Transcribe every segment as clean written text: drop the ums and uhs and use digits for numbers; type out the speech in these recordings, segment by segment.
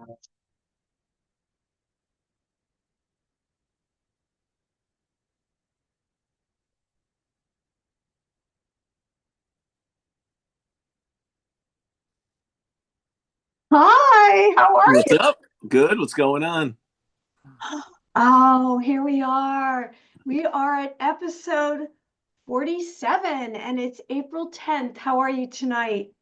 Hi, how are What's you? up? Good. What's going on? Oh, here we are. We are at episode 47 and it's April 10th. How are you tonight?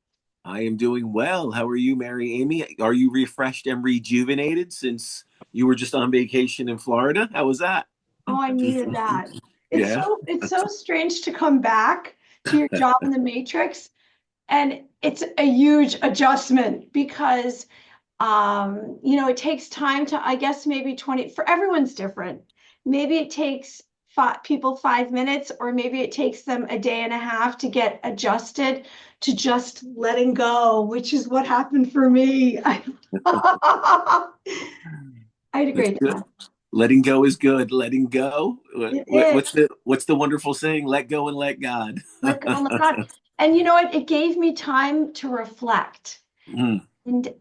I am doing well. How are you, Mary Amy? Are you refreshed and rejuvenated since you were just on vacation in Florida? How was that? Oh, I needed that. It's Yeah. so it's so strange to come back to your job in the Matrix, and it's a huge adjustment because it takes time to, I guess maybe 20, for everyone's different. Maybe it takes people 5 minutes, or maybe it takes them a day and a half to get adjusted to just letting go, which is what happened for me. I had a That's great good. time. Letting go is good. Letting go. It is. What's the wonderful saying? Let go and let God. Let go and let God. And you know what? It gave me time to reflect. Mm. And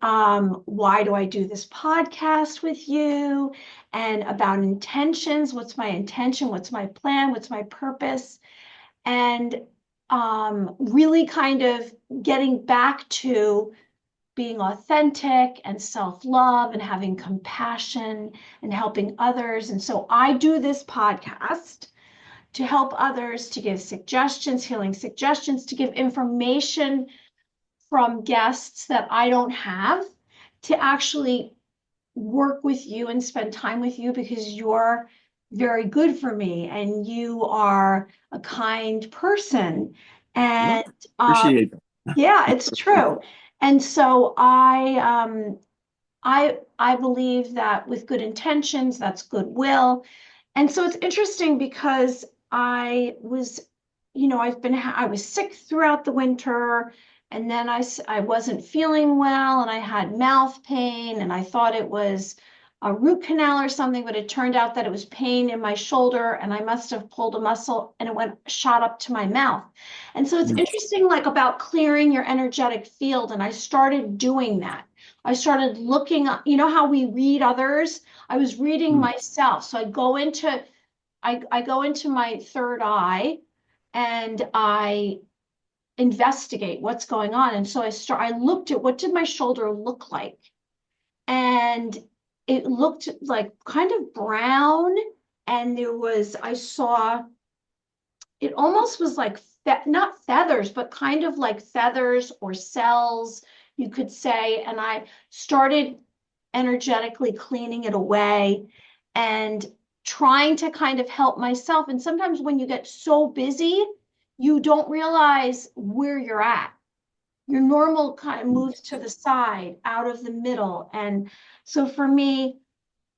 why do I do this podcast with you? And about intentions. What's my intention? What's my plan? What's my purpose? And really kind of getting back to being authentic and self-love and having compassion and helping others. And so I do this podcast to help others, to give suggestions, healing suggestions, to give information from guests that I don't have, to actually work with you and spend time with you because you're very good for me and you are a kind person. Well, And appreciate it. yeah, it's true. And so I believe that with good intentions, that's goodwill. And so it's interesting because I was sick throughout the winter, and then I wasn't feeling well, and I had mouth pain, and I thought it was a root canal or something, but it turned out that it was pain in my shoulder, and I must have pulled a muscle, and it went shot up to my mouth. And so it's Mm. interesting, like about clearing your energetic field, and I started doing that. I started looking up, you know how we read others? I was reading Mm. myself. So I go into my third eye and I investigate what's going on. And so I looked at what did my shoulder look like? And it looked like kind of brown. And I saw it almost was like not feathers, but kind of like feathers or cells, you could say. And I started energetically cleaning it away and trying to kind of help myself. And sometimes when you get so busy, you don't realize where you're at. Your normal kind of moves to the side, out of the middle. And so for me,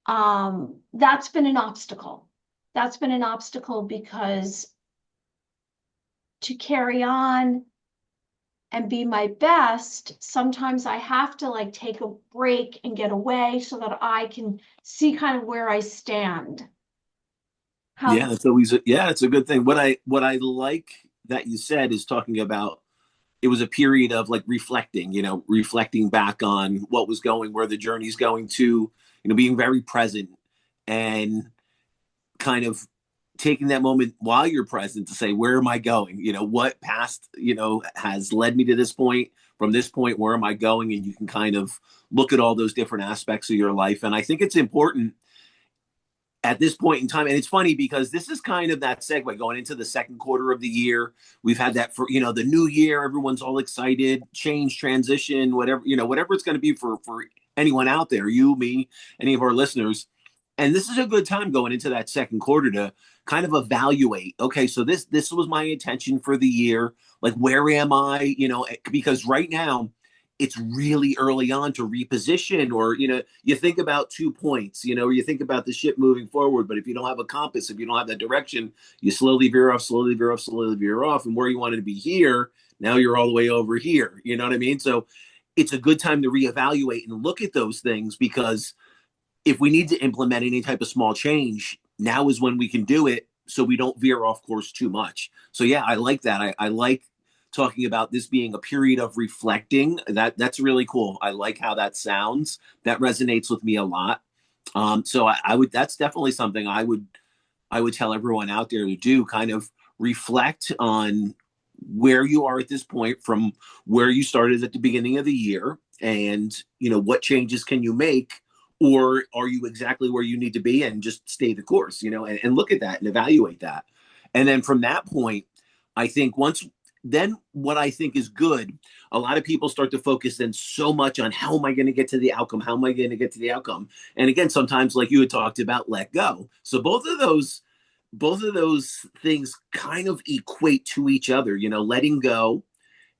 that's been an obstacle. That's been an obstacle because to carry on and be my best, sometimes I have to like take a break and get away so that I can see kind of where I stand. How, Yeah, it's a good thing. What I like that you said is talking about it was a period of like reflecting, reflecting back on what was going, where the journey's going to, being very present and kind of taking that moment while you're present to say, where am I going? What past, has led me to this point. From this point, where am I going? And you can kind of look at all those different aspects of your life. And I think it's important at this point in time. And it's funny because this is kind of that segue going into the second quarter of the year. We've had that for, the new year, everyone's all excited, change, transition, whatever, whatever it's going to be for anyone out there, you, me, any of our listeners. And this is a good time going into that second quarter to kind of evaluate. Okay, so this was my intention for the year. Like, where am I? Because right now it's really early on to reposition, or you think about 2 points, or you think about the ship moving forward, but if you don't have a compass, if you don't have that direction, you slowly veer off, slowly veer off, slowly veer off, and where you wanted to be here, now you're all the way over here. You know what I mean? So it's a good time to reevaluate and look at those things, because if we need to implement any type of small change, now is when we can do it, so we don't veer off course too much. So yeah, I like that. I like talking about this being a period of reflecting. That's really cool. I like how that sounds. That resonates with me a lot. So I would, that's definitely something I would tell everyone out there to do, kind of reflect on where you are at this point from where you started at the beginning of the year, and what changes can you make, or are you exactly where you need to be, and just stay the course, and look at that and evaluate that. And then from that point, I think once then what I think is good, a lot of people start to focus then so much on how am I going to get to the outcome, how am I going to get to the outcome, and again sometimes, like you had talked about, let go. So both of those things kind of equate to each other, letting go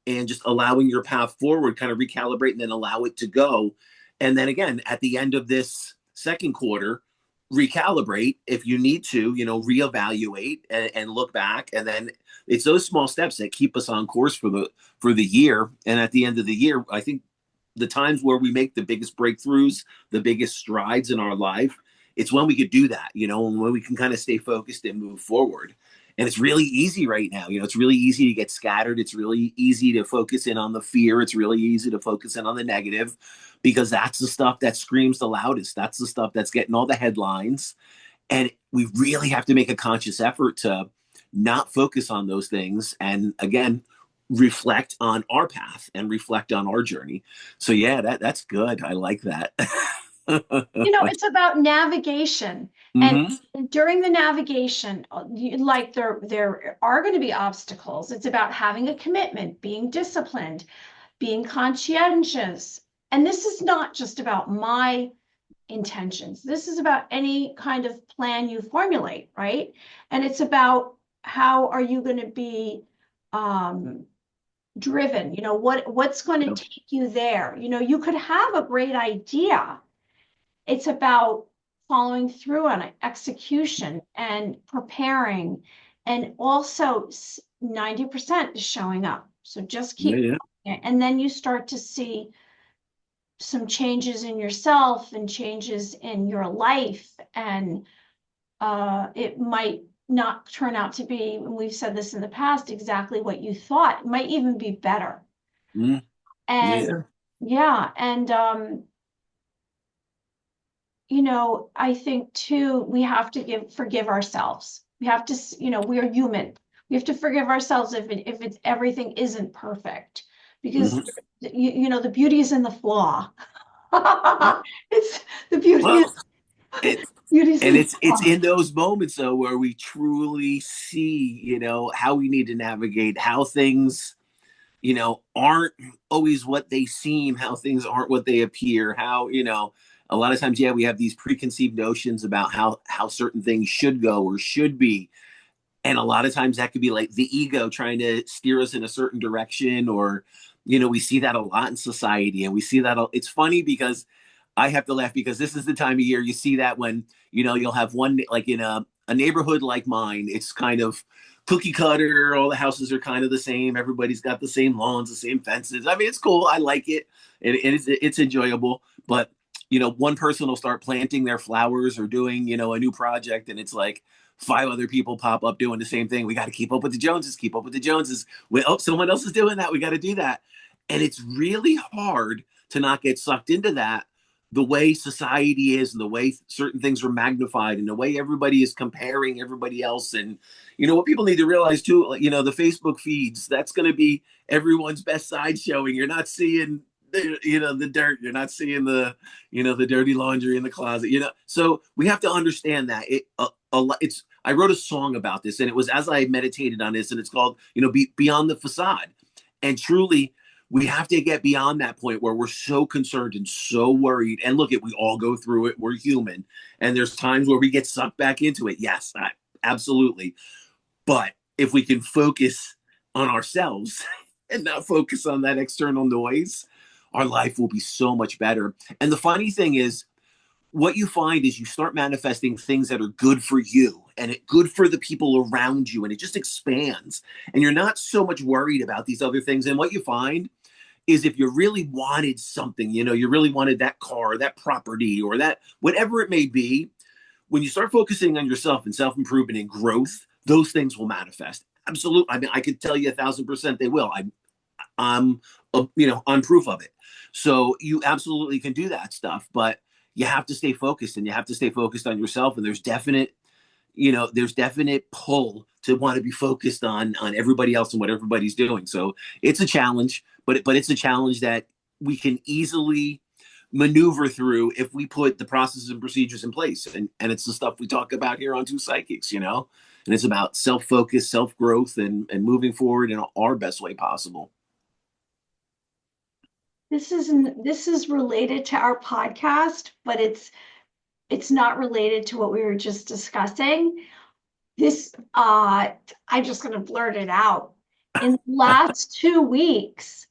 and just allowing your path forward, kind of recalibrate and then allow it to go. And then again, at the end of this second quarter, recalibrate if you need to, reevaluate and look back. And then it's those small steps that keep us on course for the year. And at the end of the year, I think the times where we make the biggest breakthroughs, the biggest strides in our life, it's when we could do that, and when we can kind of stay focused and move forward. And it's really easy right now. It's really easy to get scattered. It's really easy to focus in on the fear. It's really easy to focus in on the negative, because that's the stuff that screams the loudest. That's the stuff that's getting all the headlines. And we really have to make a conscious effort to not focus on those things. And again, reflect on our path and reflect on our journey. So yeah, that's good. I like that. It's about navigation. And Hmm. during the navigation, like there are going to be obstacles. It's about having a commitment, being disciplined, being conscientious. And this is not just about my intentions. This is about any kind of plan you formulate, right? And it's about how are you going to be driven? What's going to Yep. take you there? You could have a great idea. It's about following through on it, execution and preparing, and also 90% is showing up. So just Yeah, keep yeah. going. And then you start to see some changes in yourself and changes in your life. And it might not turn out to be, and we've said this in the past, exactly what you thought. It might even be better. Mm, And yeah. yeah, and I think too, we have to forgive ourselves. We have to, we are human. We have to forgive ourselves if it's everything isn't perfect, because Hmm. the beauty is in the flaw. Yeah. It's the beauty is Well, it, beauty's and in the it's flaw. in those moments though where we truly see, how we need to navigate, how things, aren't always what they seem, how things aren't what they appear, how, a lot of times, yeah, we have these preconceived notions about how certain things should go or should be. And a lot of times that could be like the ego trying to steer us in a certain direction, or we see that a lot in society, and we see that it's funny because I have to laugh because this is the time of year you see that when you'll have one, like in a neighborhood like mine, it's kind of cookie cutter, all the houses are kind of the same, everybody's got the same lawns, the same fences. I mean, it's cool, I like it, and it's enjoyable. But one person will start planting their flowers or doing a new project, and it's like five other people pop up doing the same thing. We got to keep up with the Joneses, keep up with the Joneses. Oh, someone else is doing that, we got to do that. And it's really hard to not get sucked into that, the way society is, and the way certain things are magnified, and the way everybody is comparing everybody else. And what people need to realize too, like, the Facebook feeds, that's going to be everyone's best side showing. You're not seeing the dirt, you're not seeing the dirty laundry in the closet, so we have to understand that it's I wrote a song about this, and it was as I meditated on this, and it's called beyond the facade. And truly, we have to get beyond that point where we're so concerned and so worried. And look, we all go through it, we're human, and there's times where we get sucked back into it. Yes, absolutely. But if we can focus on ourselves and not focus on that external noise, our life will be so much better. And the funny thing is, what you find is you start manifesting things that are good for you and good for the people around you, and it just expands. And you're not so much worried about these other things. And what you find is, if you really wanted something, you really wanted that car, that property, or that whatever it may be, when you start focusing on yourself and self-improvement and growth, those things will manifest. Absolutely. I mean, I could tell you 1,000% they will. I'm proof of it. So you absolutely can do that stuff, but you have to stay focused, and you have to stay focused on yourself. And there's definite pull to want to be focused on everybody else and what everybody's doing. So it's a challenge, but it's a challenge that we can easily maneuver through if we put the processes and procedures in place. And it's the stuff we talk about here on Two Psychics, and it's about self-focus, self-growth, and moving forward in our best way possible. This is related to our podcast, but it's not related to what we were just discussing. I'm just going to blurt it out. In the last 2 weeks,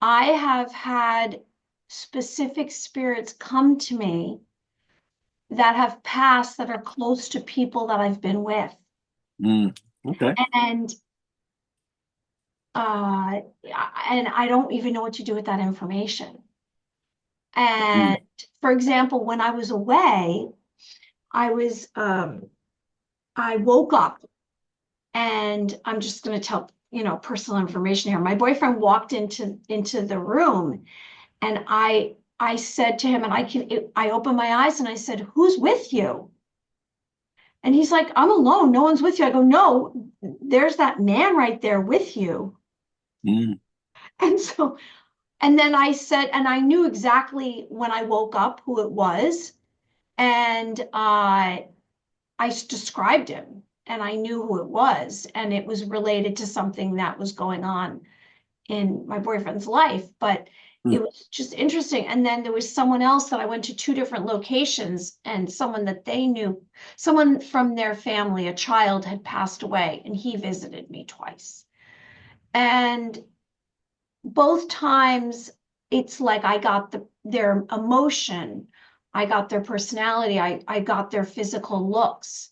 I have had specific spirits come to me that have passed that are close to people that I've been with. Okay. And I don't even know what to do with that information. And for example, when I was away, I woke up, and I'm just going to tell, personal information here. My boyfriend walked into the room, and I said to him, and I opened my eyes and I said, "Who's with you?" And he's like, "I'm alone. No one's with you." I go, "No, there's that man right there with you." Mm. And so, and then I said, and I knew exactly when I woke up who it was. And I described him, and I knew who it was, and it was related to something that was going on in my boyfriend's life. But it was just interesting. And then there was someone else that I went to 2 different locations, and someone that they knew, someone from their family, a child had passed away, and he visited me twice. And both times it's like I got their emotion, I got their personality, I got their physical looks.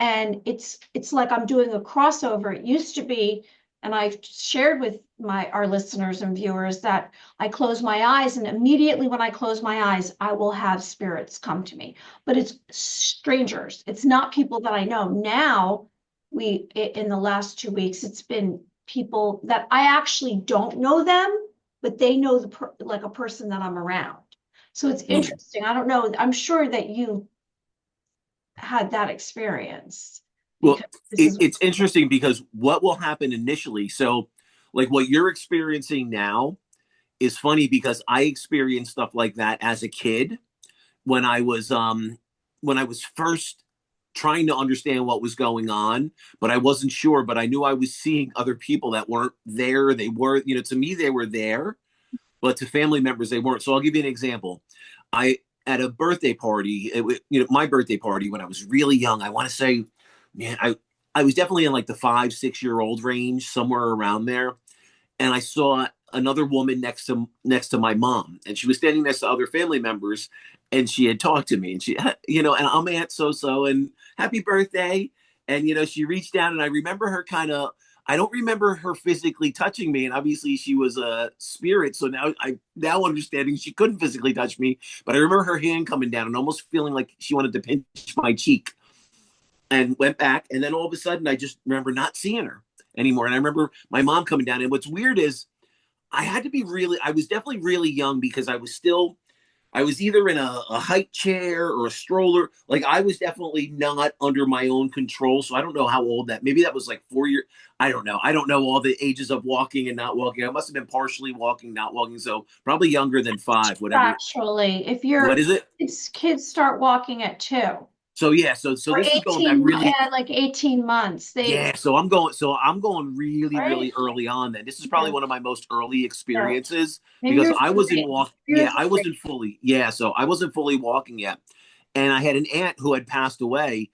And it's like I'm doing a crossover. It used to be, and I've shared with our listeners and viewers, that I close my eyes, and immediately when I close my eyes, I will have spirits come to me. But it's strangers. It's not people that I know. Now, in the last 2 weeks, it's been people that I actually don't know them, but they know like a person that I'm around. So it's interesting. I don't know. I'm sure that you had that experience, Well, because this is it's interesting because what will happen initially. So, like what you're experiencing now is funny because I experienced stuff like that as a kid when I was first trying to understand what was going on, but I wasn't sure. But I knew I was seeing other people that weren't there. They were, to me, they were there, but to family members, they weren't. So I'll give you an example. I At a birthday party, my birthday party when I was really young. I want to say, man, I was definitely in like the 5, 6 year old range, somewhere around there, and I saw another woman next to my mom, and she was standing next to other family members, and she had talked to me, and and I'm Aunt so so, and happy birthday, and she reached down, and I remember her kind of. I don't remember her physically touching me, and obviously she was a spirit. So now understanding she couldn't physically touch me, but I remember her hand coming down and almost feeling like she wanted to pinch my cheek, and went back. And then all of a sudden, I just remember not seeing her anymore. And I remember my mom coming down. And what's weird is I was definitely really young because I was either in a height chair or a stroller. Like I was definitely not under my own control. So I don't know how old maybe that was like 4 years. I don't know. I don't know all the ages of walking and not walking. I must have been partially walking, not walking. So probably younger than 5, whatever. actually, What is it? it's kids start walking at 2 So yeah, so or this is going back really. like 18 months. Yeah, so I'm going really, Right? really early on then. This is probably Yeah, one of my most early yeah. experiences Maybe because you're I wasn't 3. walk You're yeah, I 3. wasn't fully yeah, so I wasn't fully walking yet. And I had an aunt who had passed away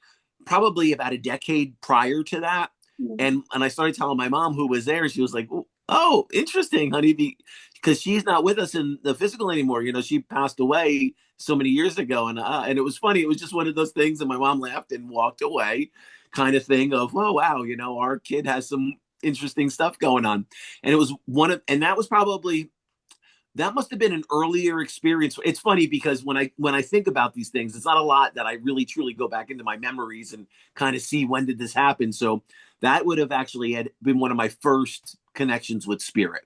probably about a decade prior to that. And I started telling my mom who was there. She was like, "Oh, interesting, honey," because she's not with us in the physical anymore. She passed away so many years ago, and it was funny. It was just one of those things, and my mom laughed and walked away, kind of thing of, "Oh wow, our kid has some interesting stuff going on," and it was and that must have been an earlier experience. It's funny because when I think about these things, it's not a lot that I really truly go back into my memories and kind of see when did this happen. So that would have actually had been one of my first connections with spirit.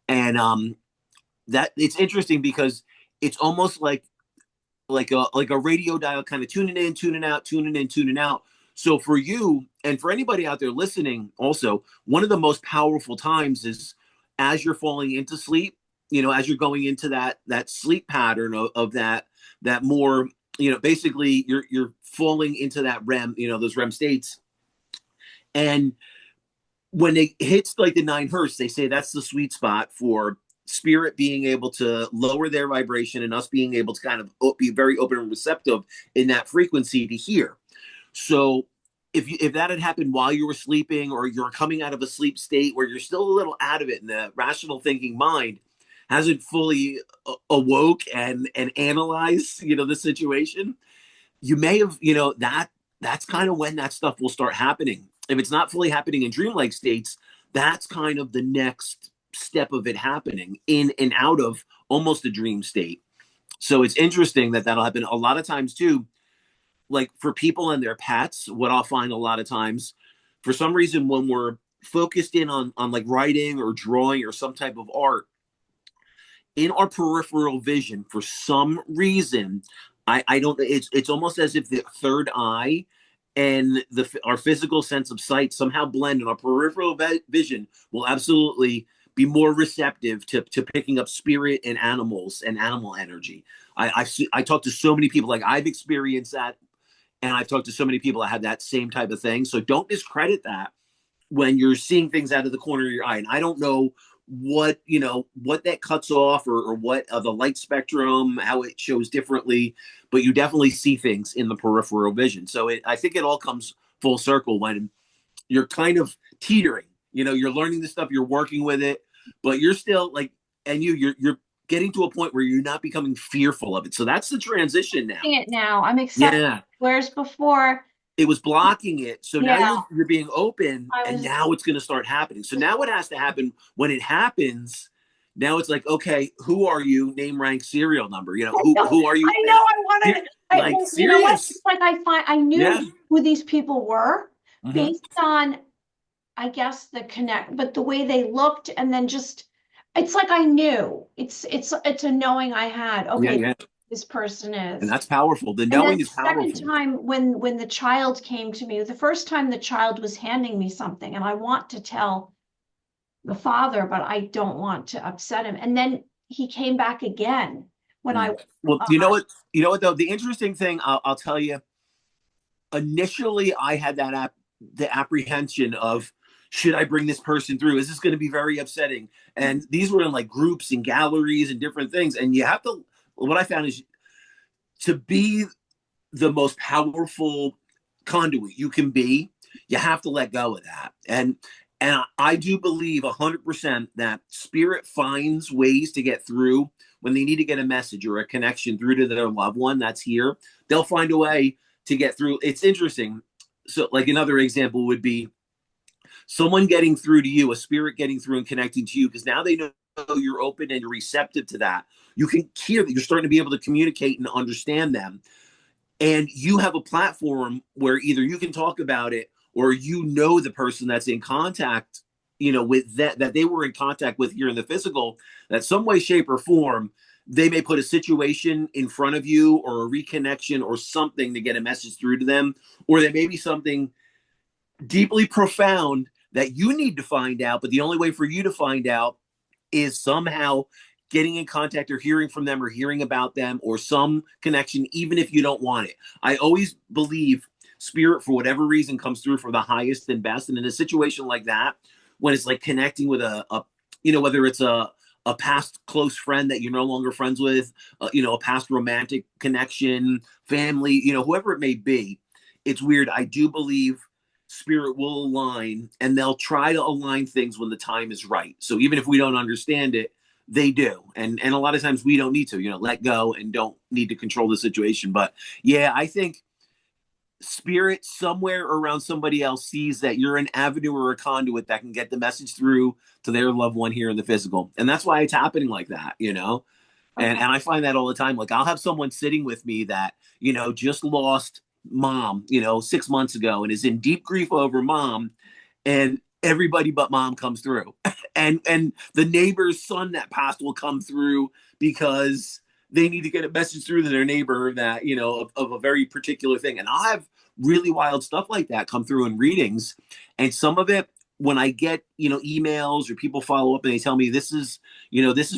And that it's interesting because it's almost like a radio dial, kind of tuning in, tuning out, tuning in, tuning out. So for you and for anybody out there listening, also one of the most powerful times is as you're falling into sleep. As you're going into that sleep pattern of that more, basically you're falling into that REM, those REM states. And when it hits like the 9 hertz, they say that's the sweet spot for spirit being able to lower their vibration and us being able to kind of be very open and receptive in that frequency to hear. So if that had happened while you were sleeping, or you're coming out of a sleep state where you're still a little out of it, and the rational thinking mind hasn't fully awoke and analyzed, the situation, you may have, that's kind of when that stuff will start happening. If it's not fully happening in dreamlike states, that's kind of the next step of it happening in and out of almost a dream state. So it's interesting that that'll happen a lot of times too. Like for people and their pets, what I'll find a lot of times, for some reason, when we're focused in on like writing or drawing or some type of art, in our peripheral vision, for some reason, I don't, it's almost as if the third eye and our physical sense of sight somehow blend, and our peripheral vision will absolutely be more receptive to picking up spirit and animals and animal energy. I talk to so many people, like I've experienced that, and I've talked to so many people that have that same type of thing. So don't discredit that when you're seeing things out of the corner of your eye. And I don't know what that cuts off, or what the light spectrum, how it shows differently, but you definitely see things in the peripheral vision. So I think it all comes full circle when you're kind of teetering. You're learning this stuff, you're working with it, but you're still like, and you're getting to a point where you're not becoming fearful of it. So that's the transition now. It now. I'm accepting. Yeah. Whereas before, It was blocking it. So now yeah, you're being open, I and was. now it's going to start happening. So now what has to happen when it happens? Now it's like, okay, who are you? Name, rank, serial number. I know. Who are you? I know. I wanted. Like Well, you know what? serious? It's like I knew Yeah. who these people were Hmm. based on, I guess, the connect, but the way they looked, and then just, it's like I knew. It's a knowing I had. Yeah, Okay, yeah. this person And is. that's powerful. The And then knowing the is second powerful. time when the child came to me, the first time the child was handing me something, and I want to tell the father, but I don't want to upset him. And then he came back again when I Mm. Well, uh, you know what though? The interesting thing, I'll tell you, initially I had the apprehension of, should I bring this person through? Is this going to be very upsetting? And these were in like groups and galleries and different things. And you have to, what I found is, to be the most powerful conduit you can be, you have to let go of that. And I do believe 100% that spirit finds ways to get through when they need to get a message or a connection through to their loved one that's here. They'll find a way to get through. It's interesting. So, like another example would be someone getting through to you, a spirit getting through and connecting to you, because now they know you're open and you're receptive to that. You can hear that you're starting to be able to communicate and understand them, and you have a platform where either you can talk about it, or the person that's in contact, with that they were in contact with here in the physical, that some way, shape, or form, they may put a situation in front of you, or a reconnection or something to get a message through to them, or there may be something deeply profound that you need to find out, but the only way for you to find out is somehow getting in contact or hearing from them or hearing about them or some connection, even if you don't want it. I always believe spirit, for whatever reason, comes through for the highest and best. And in a situation like that, when it's like connecting with whether it's a past close friend that you're no longer friends with, a past romantic connection, family, whoever it may be, it's weird. I do believe spirit will align, and they'll try to align things when the time is right. So even if we don't understand it, they do. And a lot of times we don't need to, let go and don't need to control the situation. But yeah, I think spirit somewhere around somebody else sees that you're an avenue or a conduit that can get the message through to their loved one here in the physical. And that's why it's happening like that. And okay. and I find that all the time. Like I'll have someone sitting with me that, just lost mom, 6 months ago, and is in deep grief over mom. And everybody but mom comes through. And the neighbor's son that passed will come through because they need to get a message through to their neighbor that, of a very particular thing. And I'll have really wild stuff like that come through in readings. And some of it, when I get, emails or people follow up and they tell me this is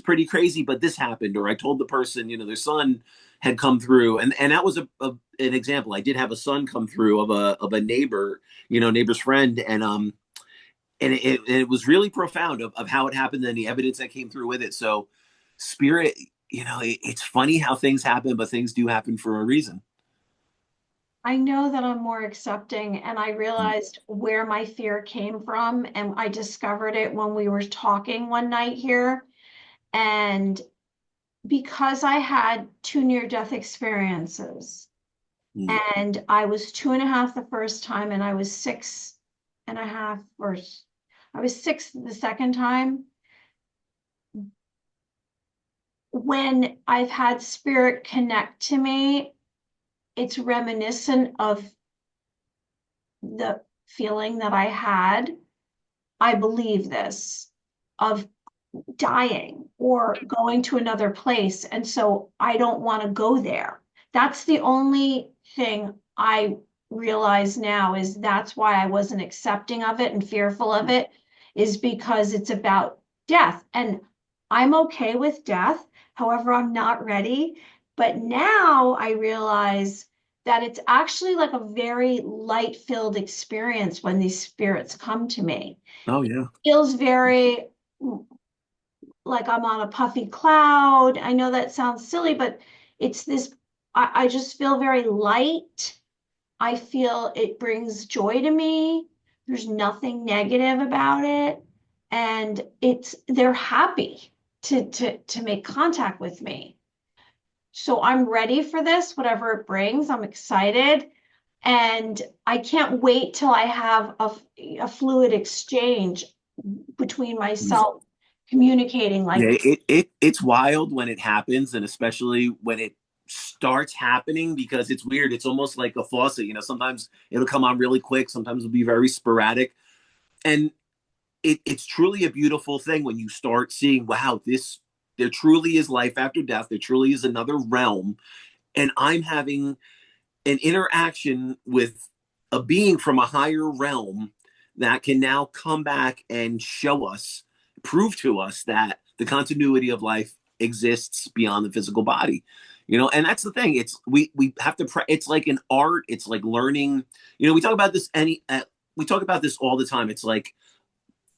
pretty crazy, but this happened, or I told the person, their son had come through, and that was an example. I did have a son come through of a neighbor, neighbor's friend, and it was really profound of how it happened and the evidence that came through with it. So spirit, it's funny how things happen, but things do happen for a reason. I know that I'm more accepting, and I Mm. realized where my fear came from, and I discovered it when we were talking one night here. And because I had two near-death experiences, Mm. and I was 2.5 the first time, and I was 6.5, or I was 6 the second time. When I've had spirit connect to me, it's reminiscent of the feeling that I had. I believe this, of dying or going to another place. And so I don't want to go there. That's the only thing I realize now, is that's why I wasn't accepting of it and fearful of it, is because it's about death. And I'm okay with death. However, I'm not ready. But now I realize that it's actually like a very light filled experience when these spirits come to me. Oh yeah. Feels very like I'm on a puffy cloud. I know that sounds silly, but it's this, I just feel very light. I feel it brings joy to me. There's nothing negative about it. And they're happy to make contact with me. So I'm ready for this, whatever it brings. I'm excited. And I can't wait till I have a fluid exchange between Mm. myself communicating Yeah, like, it's wild when it happens, and especially when it starts happening, because it's weird. It's almost like a faucet. Sometimes it'll come on really quick, sometimes it'll be very sporadic. And it's truly a beautiful thing when you start seeing, wow, there truly is life after death. There truly is another realm. And I'm having an interaction with a being from a higher realm that can now come back and show us, prove to us that the continuity of life exists beyond the physical body. And that's the thing. We have to. It's like an art. It's like learning. We talk about this we talk about this all the time. It's like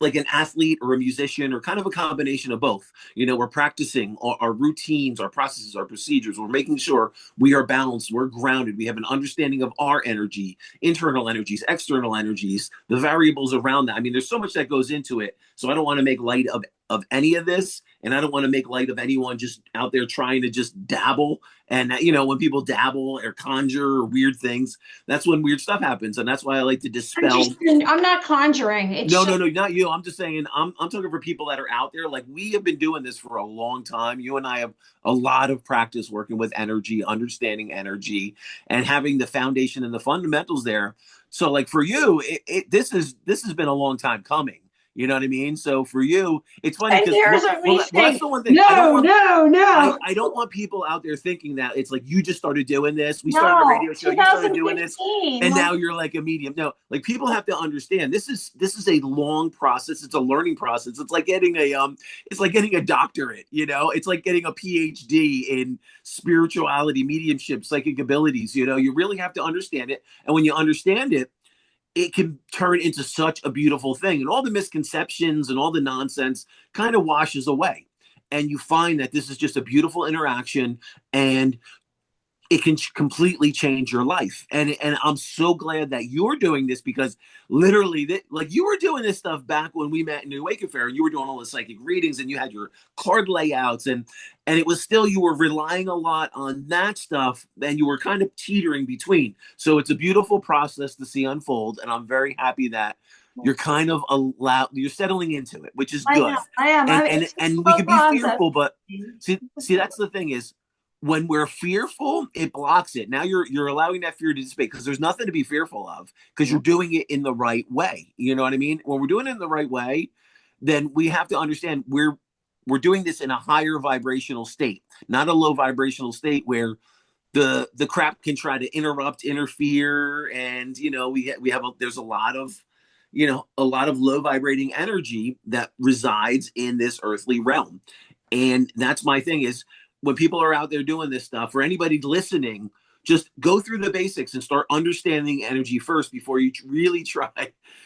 an athlete or a musician, or kind of a combination of both. We're practicing our routines, our processes, our procedures. We're making sure we are balanced, we're grounded, we have an understanding of our energy, internal energies, external energies, the variables around that. I mean, there's so much that goes into it. So I don't want to make light of any of this, and I don't want to make light of anyone just out there trying to just dabble. And when people dabble or conjure or weird things, that's when weird stuff happens. And that's why I like to dispel. I'm not conjuring. It's No, no, just, no, not you. I'm just saying, I'm talking for people that are out there. Like, we have been doing this for a long time. You and I have a lot of practice working with energy, understanding energy, and having the foundation and the fundamentals there. So, like, for you, this has been a long time coming. You know what I mean? So for you, it's funny 10 because, years well, of well, me well, that's saying, the one thing. no, no, no, I don't want people out there thinking that it's like you just started doing this. We started a no, radio show. You started doing this, 2015. and Like, now you're like a medium. No, like, people have to understand this is a long process. It's a learning process. It's like getting a doctorate. It's like getting a PhD in spirituality, mediumship, psychic abilities. You really have to understand it, and when you understand it, it can turn into such a beautiful thing. And all the misconceptions and all the nonsense kind of washes away. And you find that this is just a beautiful interaction, and it can completely change your life. And I'm so glad that you're doing this, because literally, like, you were doing this stuff back when we met in New Wake Affair, and you were doing all the psychic readings, and you had your card layouts, and it was still, you were relying a lot on that stuff, and you were kind of teetering between. So it's a beautiful process to see unfold, and I'm very happy that you're kind of you're settling into it, which is I good. am, I am. and I, and it's a and we slow could be process. fearful, but see, that's the thing is, when we're fearful, it blocks it. Now you're allowing that fear to dissipate because there's nothing to be fearful of because you're doing it in the right way. You know what I mean? When we're doing it in the right way, then we have to understand we're doing this in a higher vibrational state, not a low vibrational state where the crap can try to interrupt, interfere, and we have there's a lot of a lot of low vibrating energy that resides in this earthly realm. And that's my thing is when people are out there doing this stuff, for anybody listening, just go through the basics and start understanding energy first before you really try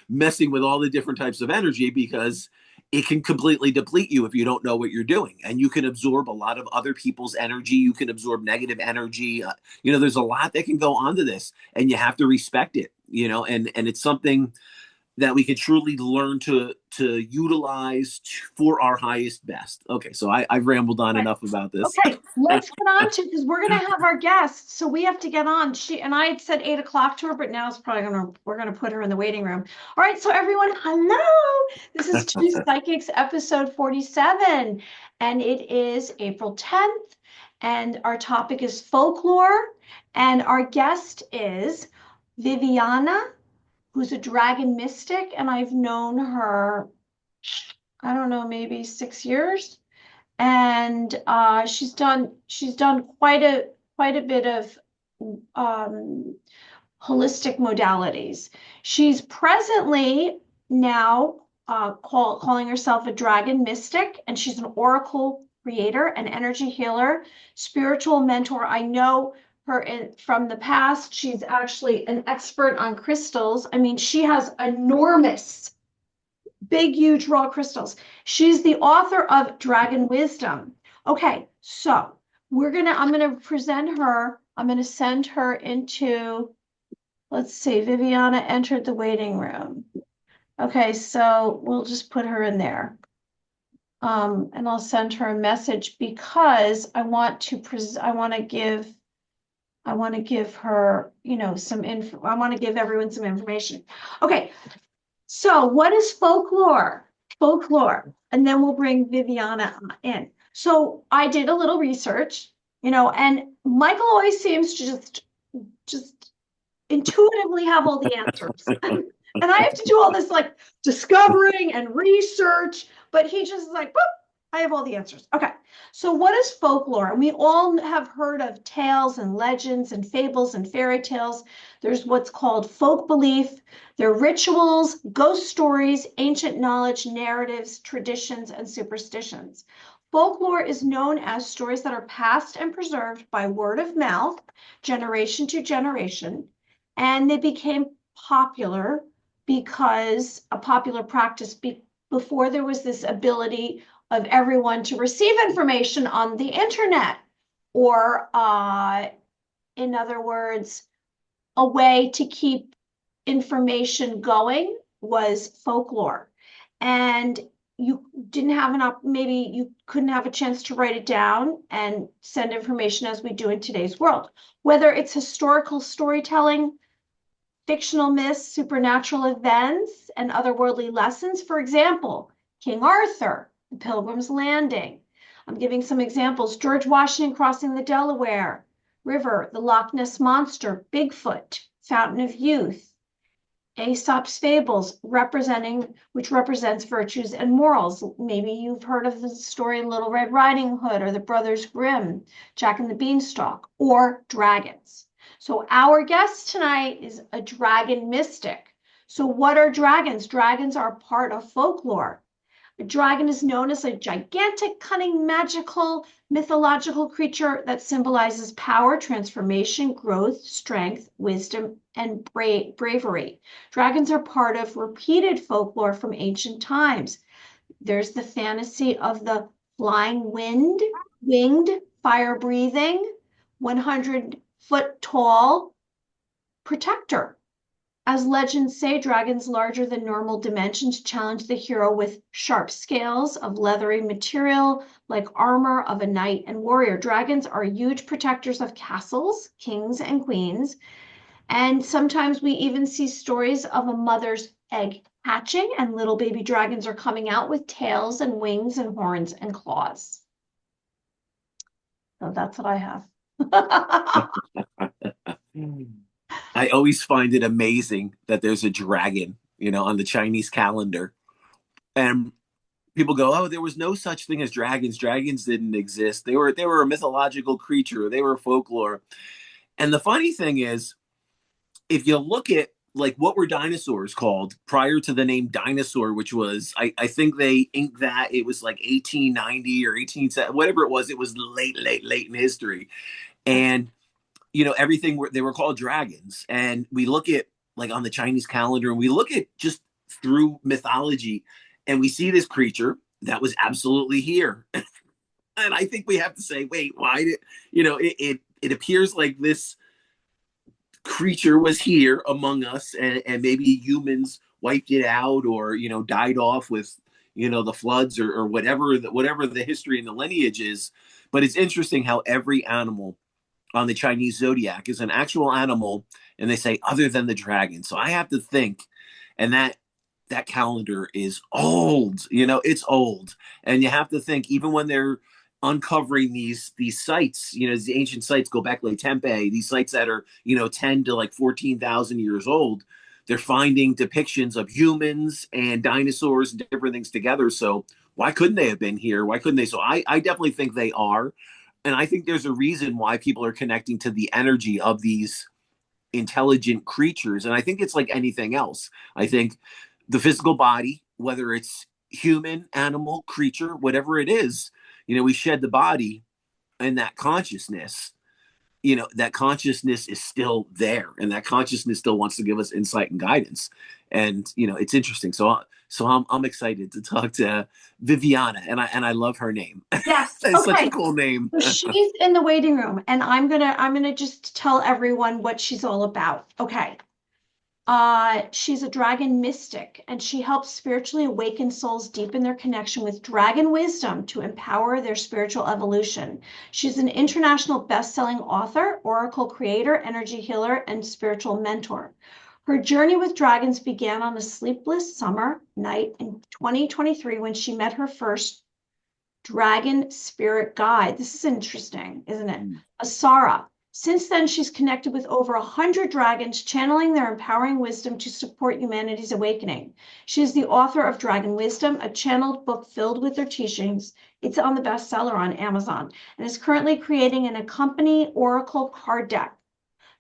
messing with all the different types of energy, because it can completely deplete you if you don't know what you're doing. And you can absorb a lot of other people's energy. You can absorb negative energy. There's a lot that can go onto this, and you have to respect it, and it's something that we can truly learn to utilize for our highest best. Okay, so I've rambled on Right. enough about this. Okay, let's get on to, because we're gonna have our guests, so we have to get on. She and I had said 8 o'clock to her, but now it's probably we're gonna put her in the waiting room. All right, so everyone, hello. This is Two Psychics, episode 47, and it is April 10th, and our topic is folklore, and our guest is Vivyana, who's a dragon mystic, and I've known her, I don't know, maybe 6 years, and she's done quite a bit of um, holistic modalities. She's presently now calling herself a dragon mystic, and she's an oracle creator, an energy healer, spiritual mentor. I know her from the past. She's actually an expert on crystals. I mean, she has enormous, big, huge raw crystals. She's the author of Dragon Wisdom. Okay, so I'm gonna present her. I'm gonna send her into, let's see, Viviana entered the waiting room. Okay, so we'll just put her in there. And I'll send her a message because I want to give her, some info. I want to give everyone some information. Okay, so what is folklore? Folklore. And then we'll bring Viviana in. So I did a little research, and Michael always seems to just intuitively have all the answers. And I have to do all this like discovering and research, but he just is like, boop, I have all the answers. Okay. So what is folklore? And we all have heard of tales and legends and fables and fairy tales. There's what's called folk belief. There are rituals, ghost stories, ancient knowledge, narratives, traditions, and superstitions. Folklore is known as stories that are passed and preserved by word of mouth, generation to generation, and they became popular because a popular practice before there was this ability of everyone to receive information on the internet, or in other words, a way to keep information going was folklore. And you didn't have maybe you couldn't have a chance to write it down and send information as we do in today's world. Whether it's historical storytelling, fictional myths, supernatural events, and otherworldly lessons. For example, King Arthur, the Pilgrim's Landing. I'm giving some examples. George Washington crossing the Delaware River, the Loch Ness Monster, Bigfoot, Fountain of Youth, Aesop's Fables, which represents virtues and morals. Maybe you've heard of the story Little Red Riding Hood, or the Brothers Grimm, Jack and the Beanstalk, or dragons. So our guest tonight is a dragon mystic. So what are dragons? Dragons are part of folklore. A dragon is known as a gigantic, cunning, magical, mythological creature that symbolizes power, transformation, growth, strength, wisdom, and bravery. Dragons are part of repeated folklore from ancient times. There's the fantasy of the flying winged, fire-breathing, 100-foot tall protector. As legends say, dragons larger than normal dimensions challenge the hero with sharp scales of leathery material, like armor of a knight and warrior. Dragons are huge protectors of castles, kings, and queens. And sometimes we even see stories of a mother's egg hatching, and little baby dragons are coming out with tails and wings and horns and claws. So that's what I have. I always find it amazing that there's a dragon, on the Chinese calendar. And people go, "Oh, there was no such thing as dragons. Dragons didn't exist. They were a mythological creature. They were folklore." And the funny thing is, if you look at like what were dinosaurs called prior to the name dinosaur, which was I think they inked that it was like 1890 or 18 whatever it was late in history. And everything they were called dragons. And we look at like on the Chinese calendar and we look at just through mythology and we see this creature that was absolutely here. And I think we have to say, wait, why did it appears like this creature was here among us, and maybe humans wiped it out or died off with the floods or whatever the history and the lineage is. But it's interesting how every animal on the Chinese zodiac is an actual animal, and they say other than the dragon. So I have to think, and that calendar is old. It's old, and you have to think even when they're uncovering these sites, these ancient sites go back like Tempe, these sites that are 10 to like 14,000 years old. They're finding depictions of humans and dinosaurs and different things together. So why couldn't they have been here? Why couldn't they? So I definitely think they are. And I think there's a reason why people are connecting to the energy of these intelligent creatures. And I think it's like anything else. I think the physical body, whether it's human, animal, creature, whatever it is, we shed the body, and that consciousness is still there, and that consciousness still wants to give us insight and guidance. And it's interesting. So I'm excited to talk to Vivyana, and I love her name. Yes. It's such a Okay. cool name. So she's in the waiting room, and I'm gonna just tell everyone what she's all about. Okay. She's a dragon mystic, and she helps spiritually awaken souls deepen their connection with dragon wisdom to empower their spiritual evolution. She's an international best-selling author, oracle creator, energy healer, and spiritual mentor. Her journey with dragons began on a sleepless summer night in 2023 when she met her first dragon spirit guide. This is interesting, isn't it? Asara. Since then, she's connected with over 100 dragons, channeling their empowering wisdom to support humanity's awakening. She is the author of Dragon Wisdom, a channeled book filled with their teachings. It's on the bestseller on Amazon, and is currently creating an accompanying oracle card deck.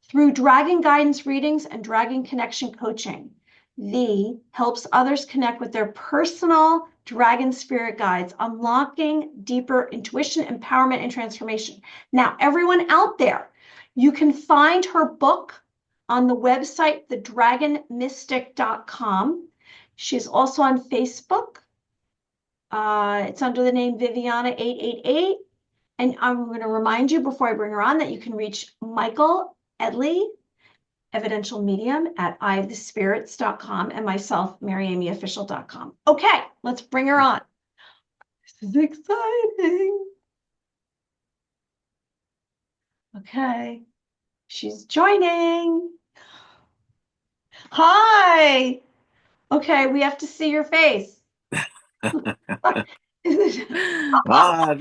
Through dragon guidance readings and dragon connection coaching, the helps others connect with their personal dragon spirit guides, unlocking deeper intuition, empowerment, and transformation. Now, everyone out there, you can find her book on the website, thedragonmystic.com. She's also on Facebook. It's under the name Vivyana 888. And I'm going to remind you before I bring her on that you can reach Michael Edley, evidential medium, at iofthespirits.com, and myself, maryamyofficial.com. Okay, let's bring her on. This is exciting. Okay, she's joining. Hi. Okay, we have to see your face. There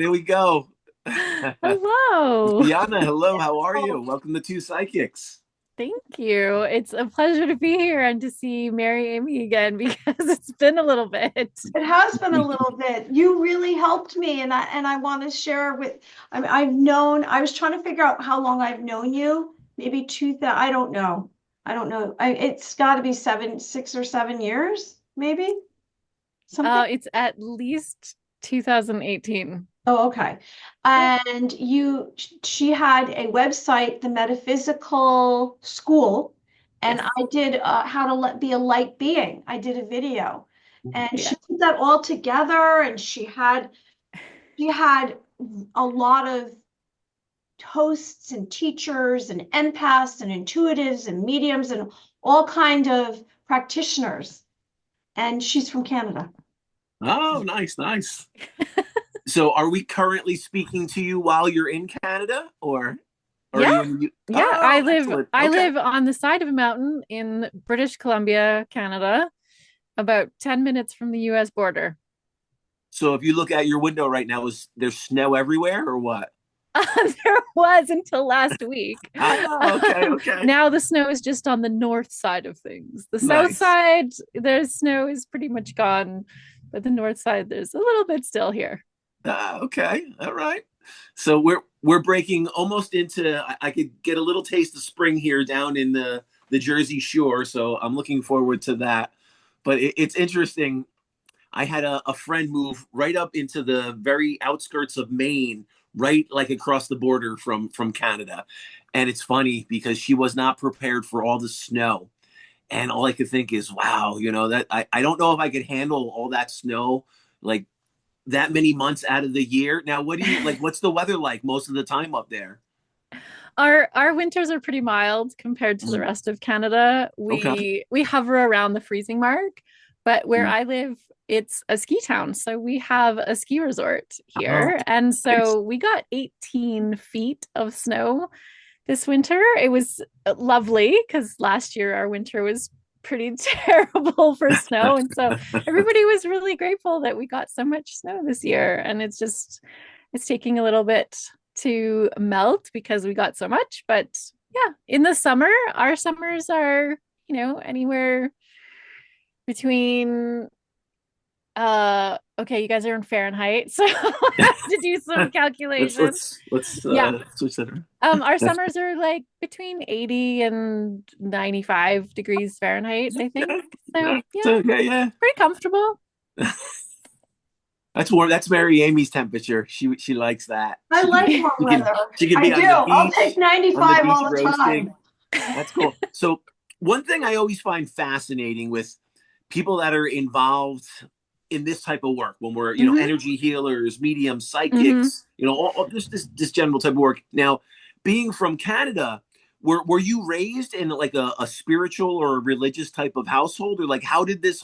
we go. Hello. Diana, hello, how are you? Welcome to Two Psychics. Thank you. It's a pleasure to be here and to see Mary Amy again because it's been a little bit. It has been a little bit. You really helped me, and I want to share with. I mean, I was trying to figure out how long I've known you. Maybe I don't know. I don't know. It's got to be 6 or 7 years, maybe something. It's at least 2018. Oh, okay. And she had a website, the Metaphysical School, and Yes. I did how to be a light being. I did a video, and Yeah. she put that all together, and she had a lot of hosts and teachers and empaths and intuitives and mediums and all kind of practitioners. And she's from Canada. Oh, nice. So are we currently speaking to you while you're in Canada, or are Yeah. you in the Yeah, Oh, I live excellent. I Okay. live on the side of a mountain in British Columbia, Canada, about 10 minutes from the US border. So if you look out your window right now, is there snow everywhere or what? There was until last week. Ah, okay, okay. Now the snow is just on the north side of things. The south Nice. side, there's snow is pretty much gone, but the north side, there's a little bit still here. Ah, okay. All right. So we're breaking almost into I could get a little taste of spring here down in the Jersey Shore, so I'm looking forward to that. But it's interesting. I had a friend move right up into the very outskirts of Maine, right like across the border from Canada. And it's funny because she was not prepared for all the snow. And all I could think is, wow, that I don't know if I could handle all that snow like that many months out of the year. Now, what do you like? What's the weather like most of the time up there? Our winters are pretty mild compared to the Mm, rest of Canada. okay. We hover around the freezing mark, but where Mm. I live, it's a ski town. So we have a ski resort Oh, here. And nice. so we got 18 feet of snow this winter. It was lovely because last year our winter was pretty terrible for snow. And so everybody was really grateful that we got so much snow this year. And it's taking a little bit to melt because we got so much. But yeah, in the summer, our summers are, anywhere between okay, you guys are in Fahrenheit, so I have to do some let's calculations. let's let's Yeah. switch that around. Our summers are like between 80 and 95 degrees Fahrenheit, I think. Yeah, So, yeah, yeah, so, yeah. pretty comfortable. That's warm. That's Mary Amy's temperature. She likes that. I like warm She can weather. she can I be do. I'll take on the 95 beach all the roasting. time. That's cool. So one thing I always find fascinating with people that are involved in this type of work, when we're Hmm. energy healers, mediums, Hmm. psychics, all this general type of work. Now, being from Canada, were you raised in like a spiritual or a religious type of household, or like how did this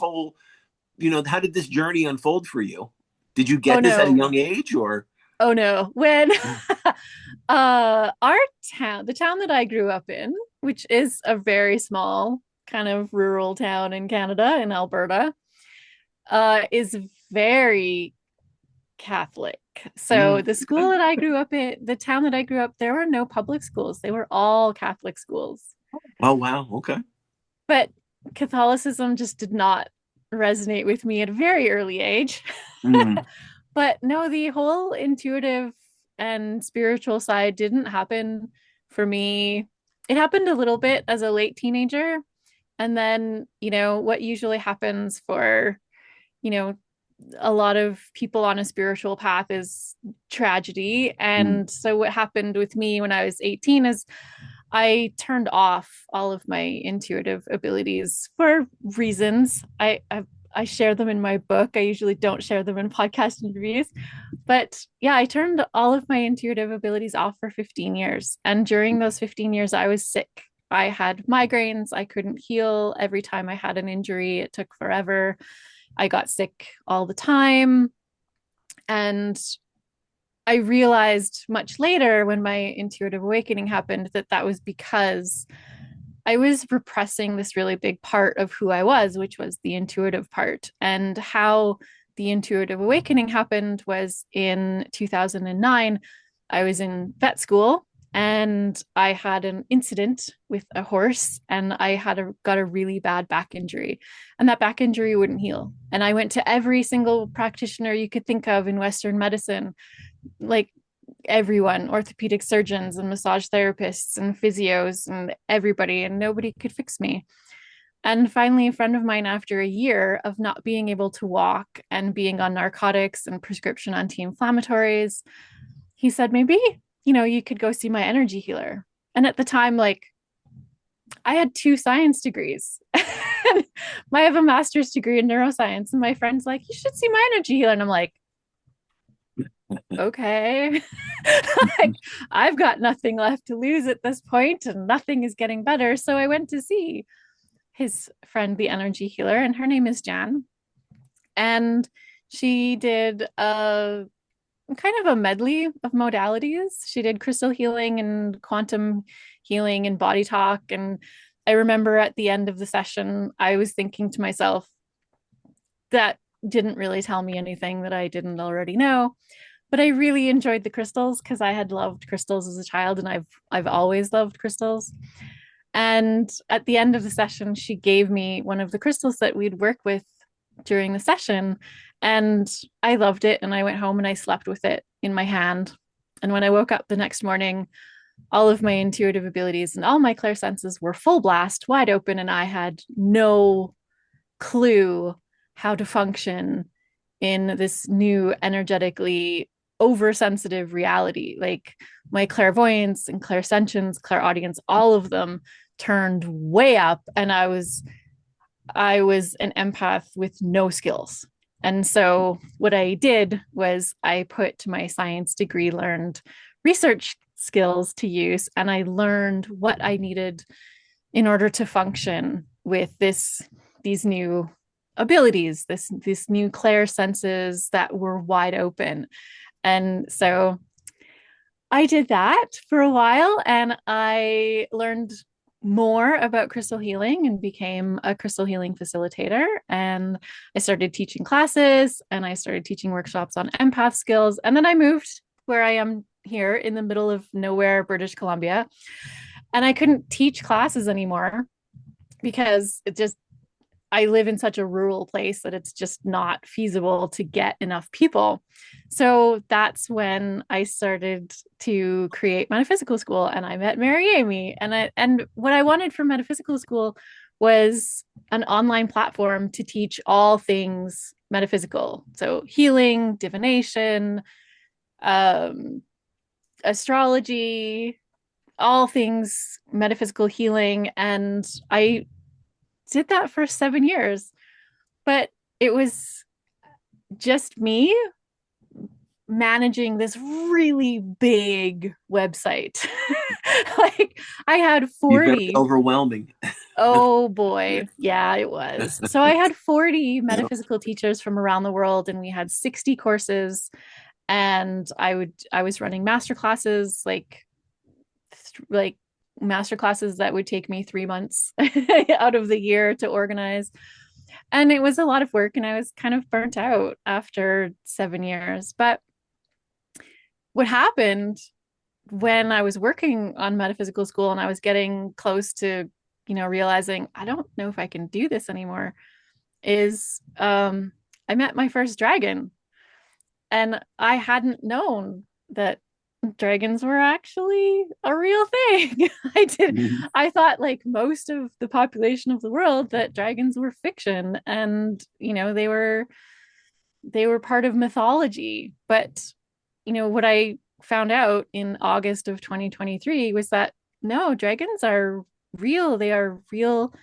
journey unfold for you? Did you Oh get this at a no. young age, or? Oh no. When our town, the town that I grew up in, which is a very small kind of rural town in Canada, in Alberta, is very Catholic. So Mm, the school that I grew up in, the town that I grew up, there were no public schools. They were all Catholic schools. oh wow, okay. But Catholicism just did not resonate with me at a very early age. Mm, But no, the whole intuitive and spiritual side didn't happen for me. It happened a little bit as a late teenager. And then, what usually happens for, you know, a lot of people on a spiritual path is tragedy. mm, And so what happened with me when I was 18 is I turned off all of my intuitive abilities for reasons. I share them in my book. I usually don't share them in podcast interviews. But yeah, I turned all of my intuitive abilities off for 15 years. And during those 15 years, I was sick. I had migraines. I couldn't heal. Every time I had an injury, it took forever. I got sick all the time. And I realized much later when my intuitive awakening happened that that was because I was repressing this really big part of who I was, which was the intuitive part. And how the intuitive awakening happened was in 2009. I was in vet school and I had an incident with a horse and got a really bad back injury, and that back injury wouldn't heal. And I went to every single practitioner you could think of in Western medicine, like everyone, orthopedic surgeons and massage therapists and physios and everybody, and nobody could fix me. And finally, a friend of mine, after a year of not being able to walk and being on narcotics and prescription anti-inflammatories, he said, maybe, you could go see my energy healer. And at the time, like, I had 2 science degrees. I have a master's degree in neuroscience. And my friend's like, you should see my energy healer. And I'm like, okay. Like, I've got nothing left to lose at this point and nothing is getting better. So I went to see his friend, the energy healer, and her name is Jan. And she did a kind of a medley of modalities. She did crystal healing and quantum healing and body talk. And I remember at the end of the session, I was thinking to myself, that didn't really tell me anything that I didn't already know. but I really enjoyed the crystals because I had loved crystals as a child, and I've always loved crystals. And at the end of the session, she gave me one of the crystals that we'd work with during the session. And I loved it. And I went home and I slept with it in my hand. And when I woke up the next morning, all of my intuitive abilities and all my clairsenses were full blast, wide open. And I had no clue how to function in this new energetically oversensitive reality. Like my clairvoyance and clairsentience, clairaudience, all of them turned way up, and I was an empath with no skills. And so what I did was I put my science degree learned research skills to use, and I learned what I needed in order to function with these new abilities, this new clair senses that were wide open. And so I did that for a while, and I learned more about crystal healing and became a crystal healing facilitator. And I started teaching classes and I started teaching workshops on empath skills. And then I moved where I am here in the middle of nowhere, British Columbia. And I couldn't teach classes anymore because I live in such a rural place that it's just not feasible to get enough people. So that's when I started to create Metaphysical School, and I met Mary Amy. And what I wanted from Metaphysical School was an online platform to teach all things metaphysical. So healing, divination, um, astrology, all things metaphysical healing. And I did that for 7 years, but it was just me managing this really big website. Like I had You're very 40. overwhelming. Oh Yeah. boy. Yeah, it was. So I had 40 metaphysical teachers from around the world, and we had 60 courses. And I was running master classes, like master classes that would take me 3 months out of the year to organize. And it was a lot of work, and I was kind of burnt out after 7 years. But what happened when I was working on Metaphysical School and I was getting close to, realizing I don't know if I can do this anymore, is I met my first dragon. And I hadn't known that dragons were actually a real thing. Mhm. I thought, like most of the population of the world, that dragons were fiction, and they were part of mythology. But what I found out in August of 2023 was that no, dragons are real. They are real,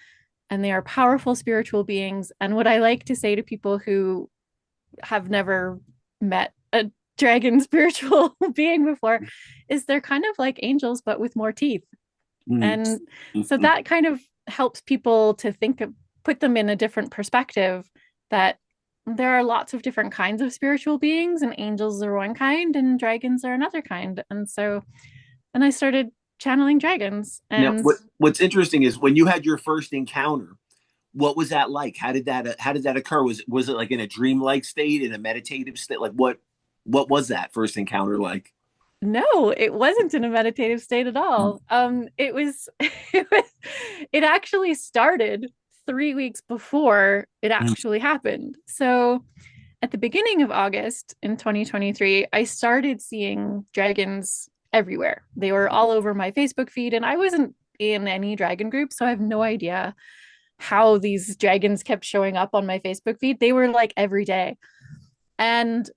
and they are powerful spiritual beings. And what I like to say to people who have never met a dragon spiritual being before is they're kind of like angels but with more teeth. Mhm. And so that kind of helps people to put them in a different perspective, that there are lots of different kinds of spiritual beings, and angels are one kind and dragons are another kind. And I started channeling dragons. Now, And what's interesting is when you had your first encounter, what was that like? How did that occur? Was it like in a dreamlike state, in a meditative state? Like what was that first encounter like? no, it wasn't in a meditative state at all. It was, it actually started 3 weeks before it actually happened. So at the beginning of August in 2023, I started seeing dragons everywhere. They were all over my Facebook feed, and I wasn't in any dragon group, so I have no idea how these dragons kept showing up on my Facebook feed. They were like every day. And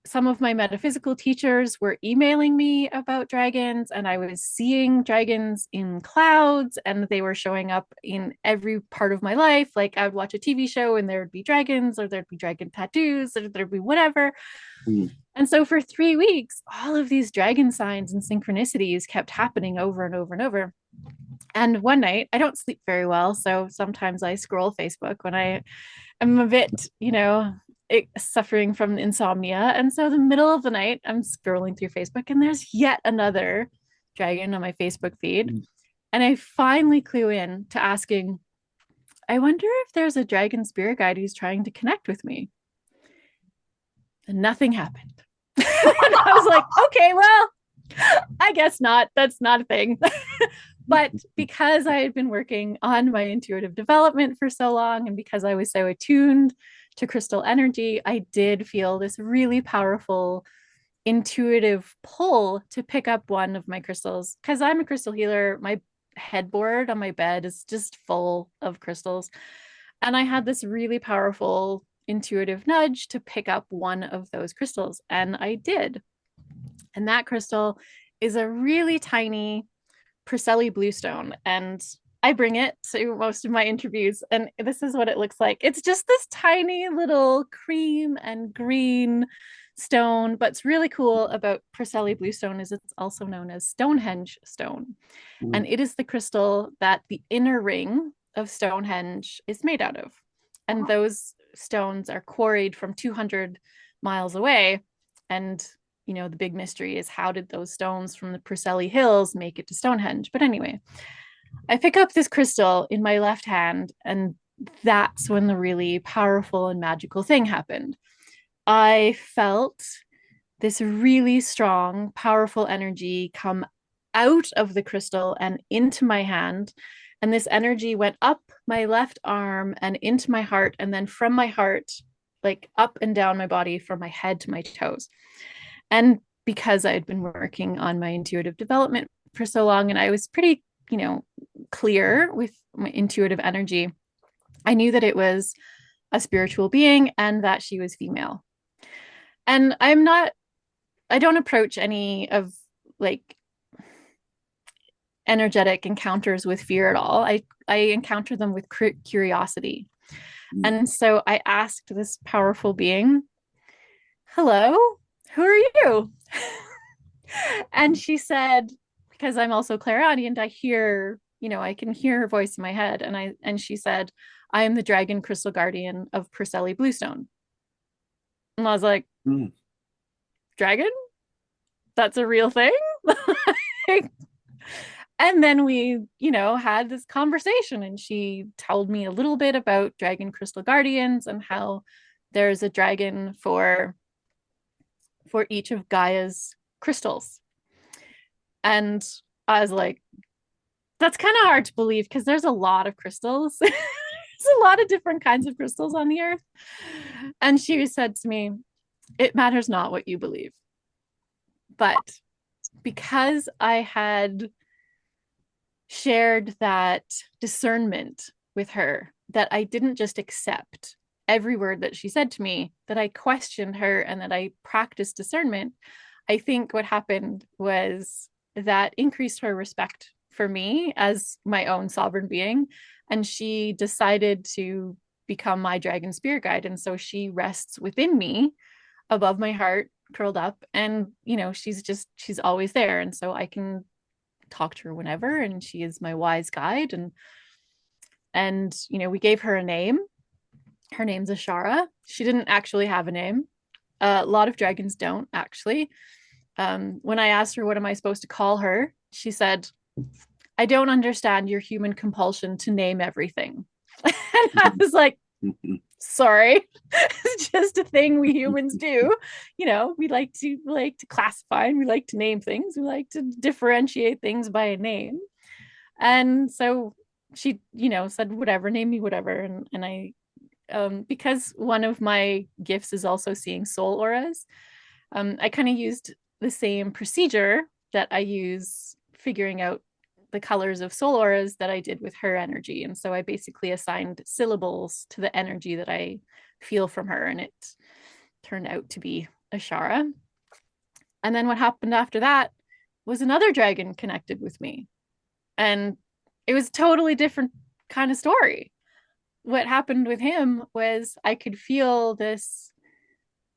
some of my metaphysical teachers were emailing me about dragons, and I was seeing dragons in clouds, and they were showing up in every part of my life. Like I would watch a TV show and there would be dragons, or there'd be dragon tattoos, or there'd be whatever. Mhm. And so for 3 weeks, all of these dragon signs and synchronicities kept happening over and over and over. And one night, I don't sleep very well, so sometimes I scroll Facebook when I am a bit, suffering from insomnia. And so the middle of the night, I'm scrolling through Facebook, and there's yet another dragon on my Facebook feed. And I finally clue in to asking, I wonder if there's a dragon spirit guide who's trying to connect with me. And nothing happened. And I was like, okay, well, I guess not. That's not a thing. But because I had been working on my intuitive development for so long, and because I was so attuned to crystal energy, I did feel this really powerful intuitive pull to pick up one of my crystals. Because I'm a crystal healer, my headboard on my bed is just full of crystals. And I had this really powerful intuitive nudge to pick up one of those crystals. And I did. And that crystal is a really tiny Priscelli bluestone. And I bring it to most of my interviews. And this is what it looks like. It's just this tiny little cream and green stone. But what's really cool about Priscelli bluestone is it's also known as Stonehenge stone. And it is the crystal that the inner ring of Stonehenge is made out of. And those stones are quarried from 200 miles away. And the big mystery is, how did those stones from the Preseli Hills make it to Stonehenge? But anyway, I pick up this crystal in my left hand, and that's when the really powerful and magical thing happened. I felt this really strong, powerful energy come out of the crystal and into my hand. And this energy went up my left arm and into my heart, and then from my heart, like up and down my body, from my head to my toes. And because I had been working on my intuitive development for so long, and I was pretty, clear with my intuitive energy, I knew that it was a spiritual being and that she was female. And I don't approach any of like energetic encounters with fear at all. I encounter them with curiosity. And so I asked this powerful being, hello, who are you? And she said, because I'm also clairaudient, I hear, I can hear her voice in my head. And she said, I am the dragon crystal guardian of Priscelli Bluestone. And I was like, dragon? That's a real thing? And then we, had this conversation, and she told me a little bit about dragon crystal guardians and how there's a dragon for each of Gaia's crystals. And I was like, that's kind of hard to believe, because there's a lot of crystals. There's a lot of different kinds of crystals on the earth. And she said to me, it matters not what you believe. But because I had shared that discernment with her, that I didn't just accept every word that she said to me, that I questioned her and that I practiced discernment, I think what happened was that increased her respect for me as my own sovereign being. And she decided to become my dragon spirit guide. And so she rests within me, above my heart, curled up. And, she's always there. And so I can talk to her whenever. And she is my wise guide. And we gave her a name. Her name's Ashara. She didn't actually have a name. A lot of dragons don't, actually. When I asked her, what am I supposed to call her? She said, I don't understand your human compulsion to name everything. And I was like, sorry, it's just a thing we humans do. We like to classify, and we like to name things. We like to differentiate things by a name. And so she, said, whatever, name me whatever. And I, because one of my gifts is also seeing soul auras, I kind of used the same procedure that I use figuring out the colors of soul auras that I did with her energy. And so I basically assigned syllables to the energy that I feel from her, and it turned out to be Ashara. And then what happened after that was another dragon connected with me. And it was a totally different kind of story. What happened with him was I could feel this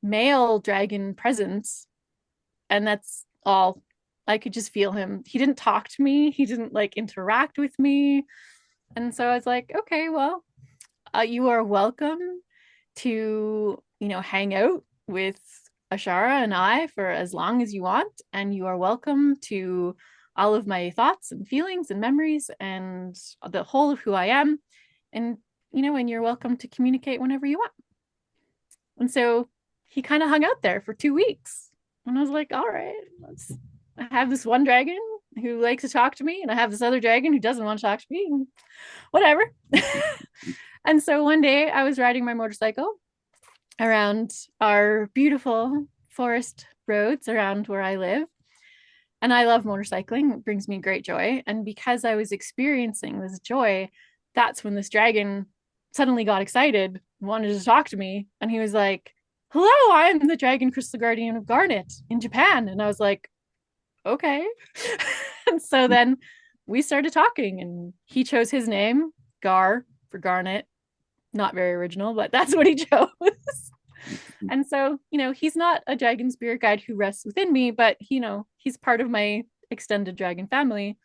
male dragon presence, and that's all. I could just feel him. He didn't talk to me. He didn't interact with me. And so I was like, okay, well, you are welcome to, hang out with Ashara and I for as long as you want. And you are welcome to all of my thoughts and feelings and memories and the whole of who I am. And, and you're welcome to communicate whenever you want. And so he kind of hung out there for 2 weeks. And I was like, all right, I have this one dragon who likes to talk to me, and I have this other dragon who doesn't want to talk to me, and whatever. And so one day I was riding my motorcycle around our beautiful forest roads around where I live. And I love motorcycling. It brings me great joy. And because I was experiencing this joy, that's when this dragon suddenly got excited, wanted to talk to me. And he was like, hello, I'm the Dragon Crystal Guardian of Garnet in Japan. And I was like, okay. And so then we started talking, and he chose his name, Gar, for Garnet. Not very original, but that's what he chose. And so, he's not a dragon spirit guide who rests within me, but, he's part of my extended dragon family.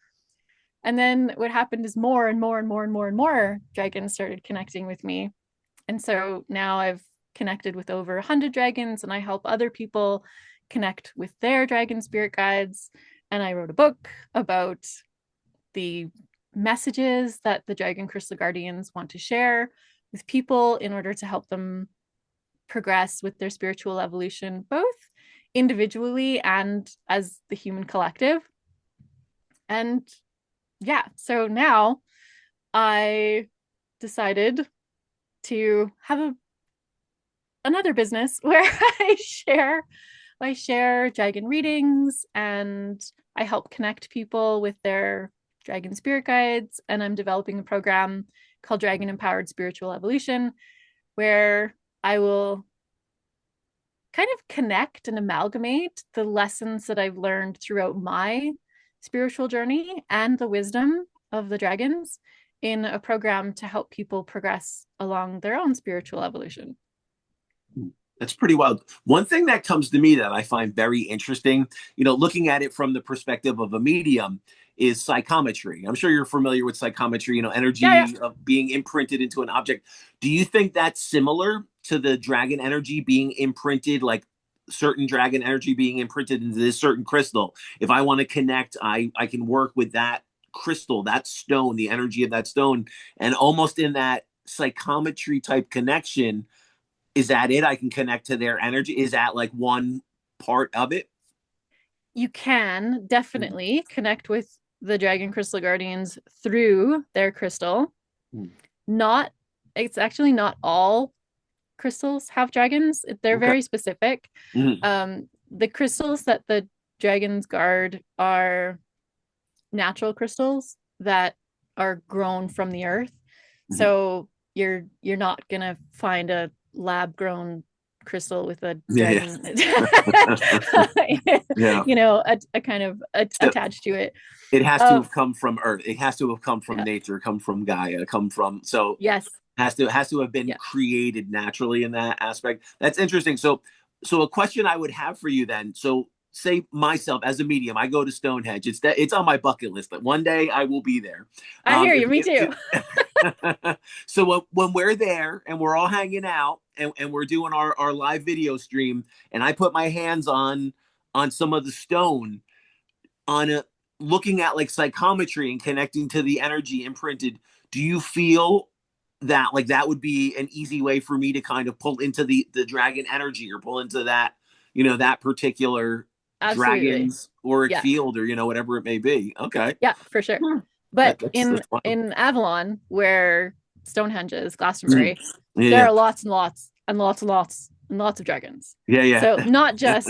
And then what happened is more and more and more and more and more dragons started connecting with me. And so now I've connected with over 100 dragons, and I help other people connect with their dragon spirit guides. And I wrote a book about the messages that the Dragon Crystal Guardians want to share with people in order to help them progress with their spiritual evolution, both individually and as the human collective. And yeah, so now I decided to have another business where I share dragon readings, and I help connect people with their dragon spirit guides. And I'm developing a program called Dragon Empowered Spiritual Evolution, where I will kind of connect and amalgamate the lessons that I've learned throughout my spiritual journey and the wisdom of the dragons in a program to help people progress along their own spiritual evolution. That's pretty wild. One thing that comes to me that I find very interesting, looking at it from the perspective of a medium, is psychometry. I'm sure you're familiar with psychometry, energy of being imprinted into an object. Do you think that's similar to the dragon energy being imprinted, like certain dragon energy being imprinted into this certain crystal? If I want to connect, I can work with that crystal, that stone, the energy of that stone, and almost in that psychometry type connection, is that it? I can connect to their energy. Is that like one part of it? You can definitely connect with the Dragon Crystal Guardians through their crystal. Not, it's actually not all crystals have dragons. They're very specific. The crystals that the dragons guard are natural crystals that are grown from the earth. So you're not gonna find a lab grown crystal with a dragon a kind of attached to it. It has to have come from earth. It has to have come from nature, come from Gaia, yes, has to have been created naturally in that aspect. That's interesting. So a question I would have for you then, so say myself as a medium, I go to Stonehenge. It's on my bucket list that one day I will be there. I hear you. Me too. So when we're there and we're all hanging out and we're doing our live video stream, and I put my hands on some of the stone, looking at like psychometry and connecting to the energy imprinted, do you feel that like that would be an easy way for me to kind of pull into the dragon energy, or pull into that, that particular dragon's auric field, or whatever it may be? Okay. Yeah, for sure. But in Avalon, where Stonehenge is, Glastonbury, there are lots and lots and lots and lots and lots of dragons. Yeah. So not just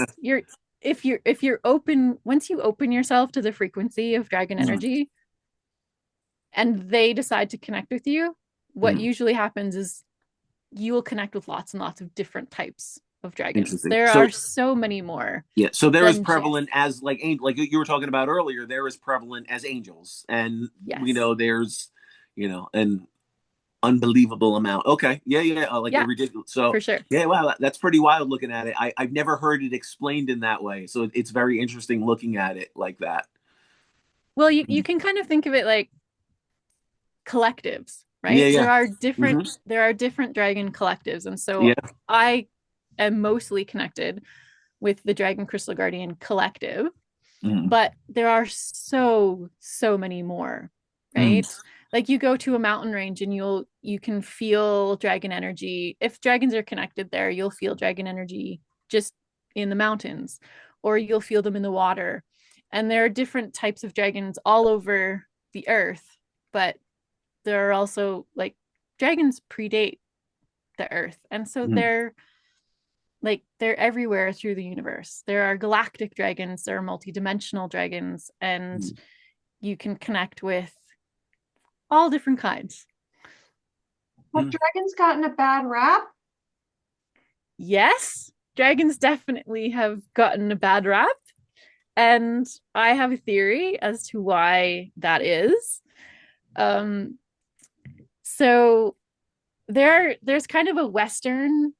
if you're open, once you open yourself to the frequency of dragon energy and they decide to connect with you, what usually happens is you will connect with lots and lots of different types of dragons. There are so many more. Yeah. So they're as prevalent as like you were talking about earlier, they're as prevalent as angels. And there's, an unbelievable amount. Okay. Yeah. Ridiculous. So for sure. Yeah, wow, that's pretty wild looking at it. I've never heard it explained in that way. So it's very interesting looking at it like that. Well, you can kind of think of it like collectives, right? Yeah. There are different dragon collectives. And so I am mostly connected with the Dragon Crystal Guardian collective, but there are so many more, right? Like you go to a mountain range and you can feel dragon energy. If dragons are connected there, you'll feel dragon energy just in the mountains. or you'll feel them in the water. And there are different types of dragons all over the earth, but there are also like dragons predate the earth. And so Mm. they're everywhere through the universe. There are galactic dragons, there are multidimensional dragons, and Mm. you can connect with all different kinds. Have Mm. dragons gotten a bad rap? Yes, dragons definitely have gotten a bad rap. And I have a theory as to why that is. Um, so there's kind of a Western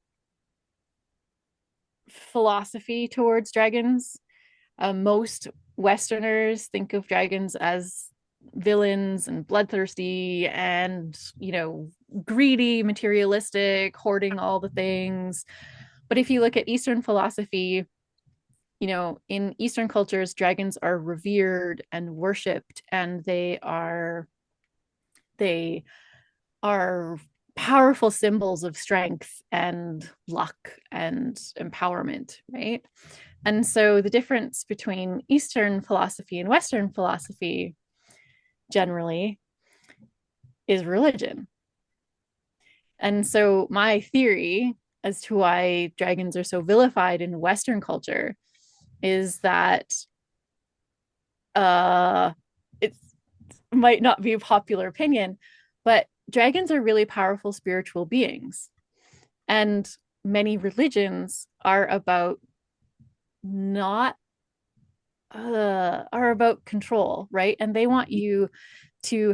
philosophy towards dragons. Most Westerners think of dragons as villains and bloodthirsty and, greedy, materialistic, hoarding all the things. But if you look at Eastern philosophy, in Eastern cultures, dragons are revered and worshipped, and they are powerful symbols of strength and luck and empowerment, right? And so the difference between Eastern philosophy and Western philosophy generally is religion. And so my theory as to why dragons are so vilified in Western culture is that it might not be a popular opinion, but dragons are really powerful spiritual beings. And many religions are about not are about control, right? And they want you to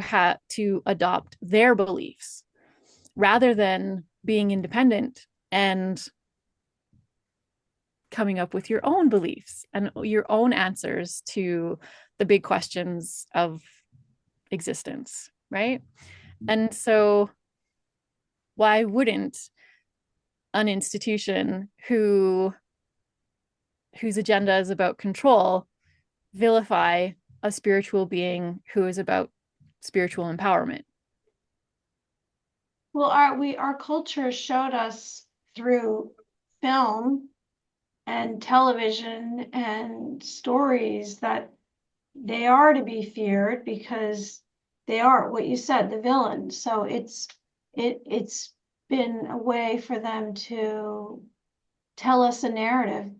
adopt their beliefs rather than being independent and coming up with your own beliefs and your own answers to the big questions of existence, right? And so why wouldn't an institution whose agenda is about control vilify a spiritual being who is about spiritual empowerment? Well, our culture showed us through film and television and stories that they are to be feared because they are what you said, the villain. So it's been a way for them to tell us a narrative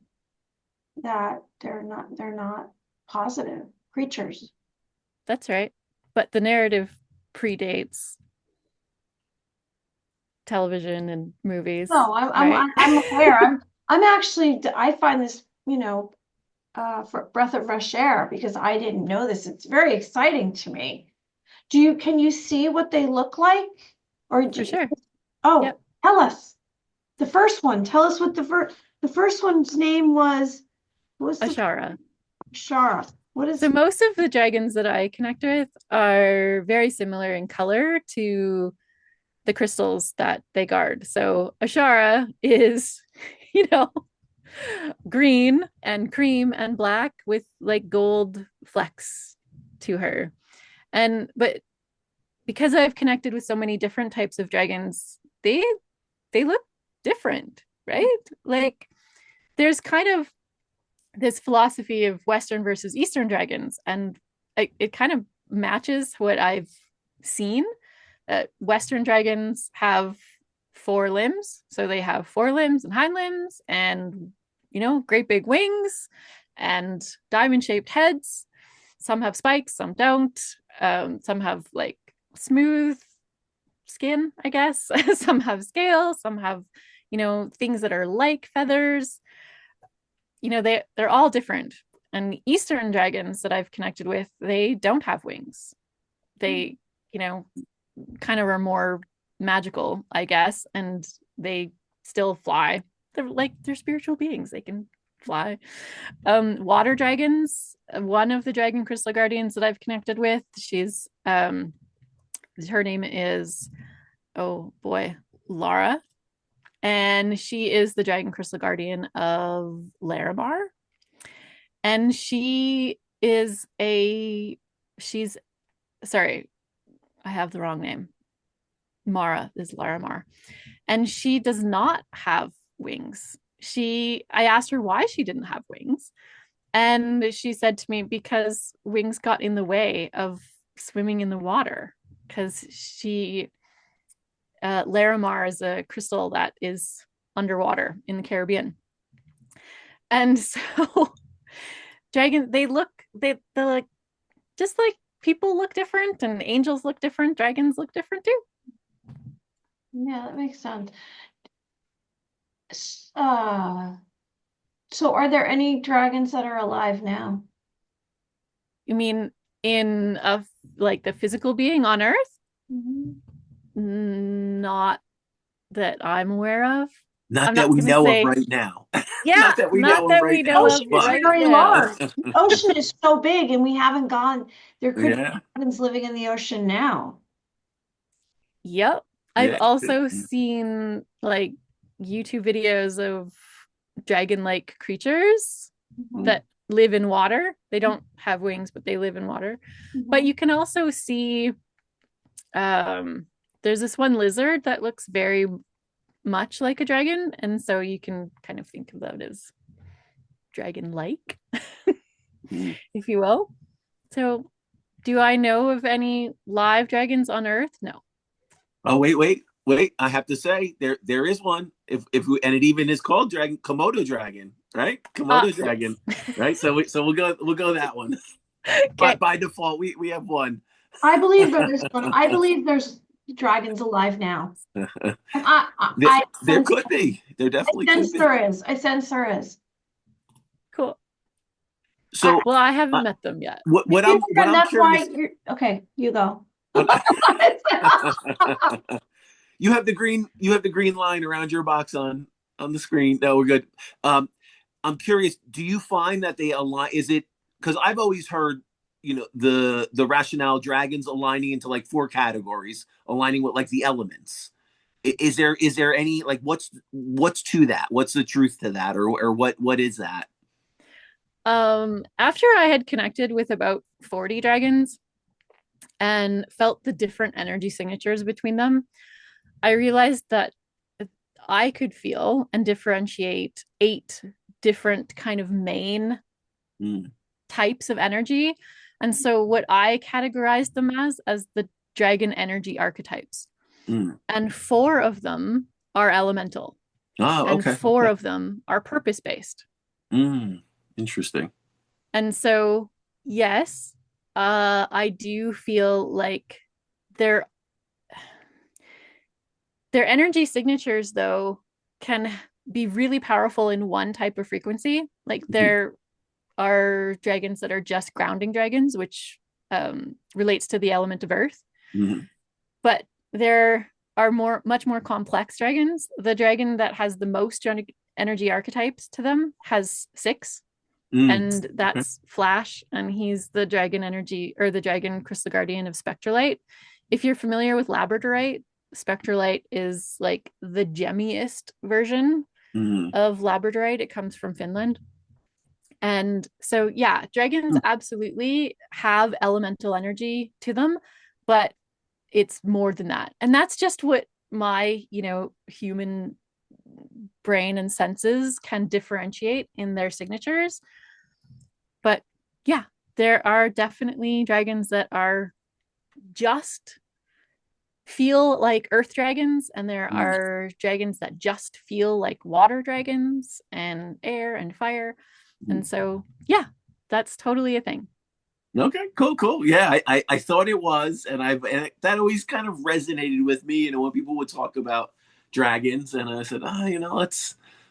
that they're not positive creatures. That's right. But the narrative predates television and movies, No, I'm right? I'm I'm aware. I'm actually I find this, for breath of fresh air because I didn't know this. It's very exciting to me. Can you see what they look like? Or For sure. oh, Yep. tell us. The first one. Tell us what the first one's name was. What was the Ashara. Shara? What So is most of the dragons that I connect with are very similar in color to the crystals that they guard. So Ashara is, you know, green and cream and black with like gold flecks to her. And but because I've connected with so many different types of dragons, they look different, right? Like there's kind of this philosophy of Western versus Eastern dragons, and it kind of matches what I've seen. Western dragons have four limbs, so they have four limbs and hind limbs, and great big wings and diamond shaped heads. Some have spikes, some don't. Some have like smooth skin, I guess. Some have scales, some have, things that are like feathers. They're all different. And Eastern dragons that I've connected with, they don't have wings. They, you know, kind of are more magical, I guess, and they still fly. They're spiritual beings. They can fly. Water dragons, one of the dragon crystal guardians that I've connected with, she's her name is, oh boy, Lara, and she is the dragon crystal guardian of Larimar. And she's sorry, I have the wrong name. Mara is Larimar. And she does not have wings. I asked her why she didn't have wings. And she said to me, because wings got in the way of swimming in the water, because Larimar is a crystal that is underwater in the Caribbean. And so dragons, they're like, just like people look different and angels look different, dragons look different too. Yeah, that makes sense. Uh, so are there any dragons that are alive now? You mean in like the physical being on Earth? Mhm. Not that I'm aware of. Not I'm that not we gonna know of say, right now. yeah, Not that we not know of that right we now. know of Ocean is But right very now. large. The ocean is so big and we haven't gone. There could be yeah, dragons living in the ocean now. Yep. I've yeah. also seen like YouTube videos of dragon-like creatures Mhm. that live in water. They don't have wings, but they live in water. But Mhm. you can also see um there's this one lizard that looks very much like a dragon, and so you can kind of think of that as dragon-like, Mm. if you will. So, do I know of any live dragons on Earth? No. Oh wait! I have to say there is one. If we, and it even is called dragon Komodo dragon, right? Komodo Yes. dragon, right? So we'll go that one. Okay. By default, we have one. I believe there is one. I believe there's dragons alive now. And there, I there sense, could be. There I definitely could sense be. there is. I sense there is. Cool. I, So Well, I haven't uh, met them yet. what and I'm that's why curious. you're okay. You go. You have the green line around your box on the screen. No, we're good. Um, I'm curious. Do you find that they align? Is it because I've always heard the rationale dragons aligning into like four categories, aligning with like the elements. Is there any like what's to that? What's the truth to that, or what is that? After I had connected with about 40 dragons and felt the different energy signatures between them, I realized that I could feel and differentiate 8 different kind of main Mm, types of energy. And so what I categorized them as the dragon energy archetypes. mm. And 4 of them are elemental Oh, and okay, 4 okay. of them are purpose based. Mm, interesting. And so, yes, I do feel like their their energy signatures though can be really powerful in one type of frequency. Like Mhm, there are dragons that are just grounding dragons, which relates to the element of earth. mhm, But there are much more complex dragons. The dragon that has the most energy archetypes to them has 6, mm. and Okay. that's Flash, and he's the dragon energy or the dragon crystal guardian of Spectralite. If you're familiar with Labradorite, Spectralite is like the gemmiest version Mm, of Labradorite. It comes from Finland. And so, yeah, dragons mm, absolutely have elemental energy to them, but it's more than that. And that's just what my, human brain and senses can differentiate in their signatures. But yeah, there are definitely dragons that are just feel like earth dragons, and there mm, are dragons that just feel like water dragons and air and fire. mm. And so, yeah, that's totally a thing. Okay, cool. Yeah, I thought it was, and that always kind of resonated with me. When people would talk about dragons, and I said,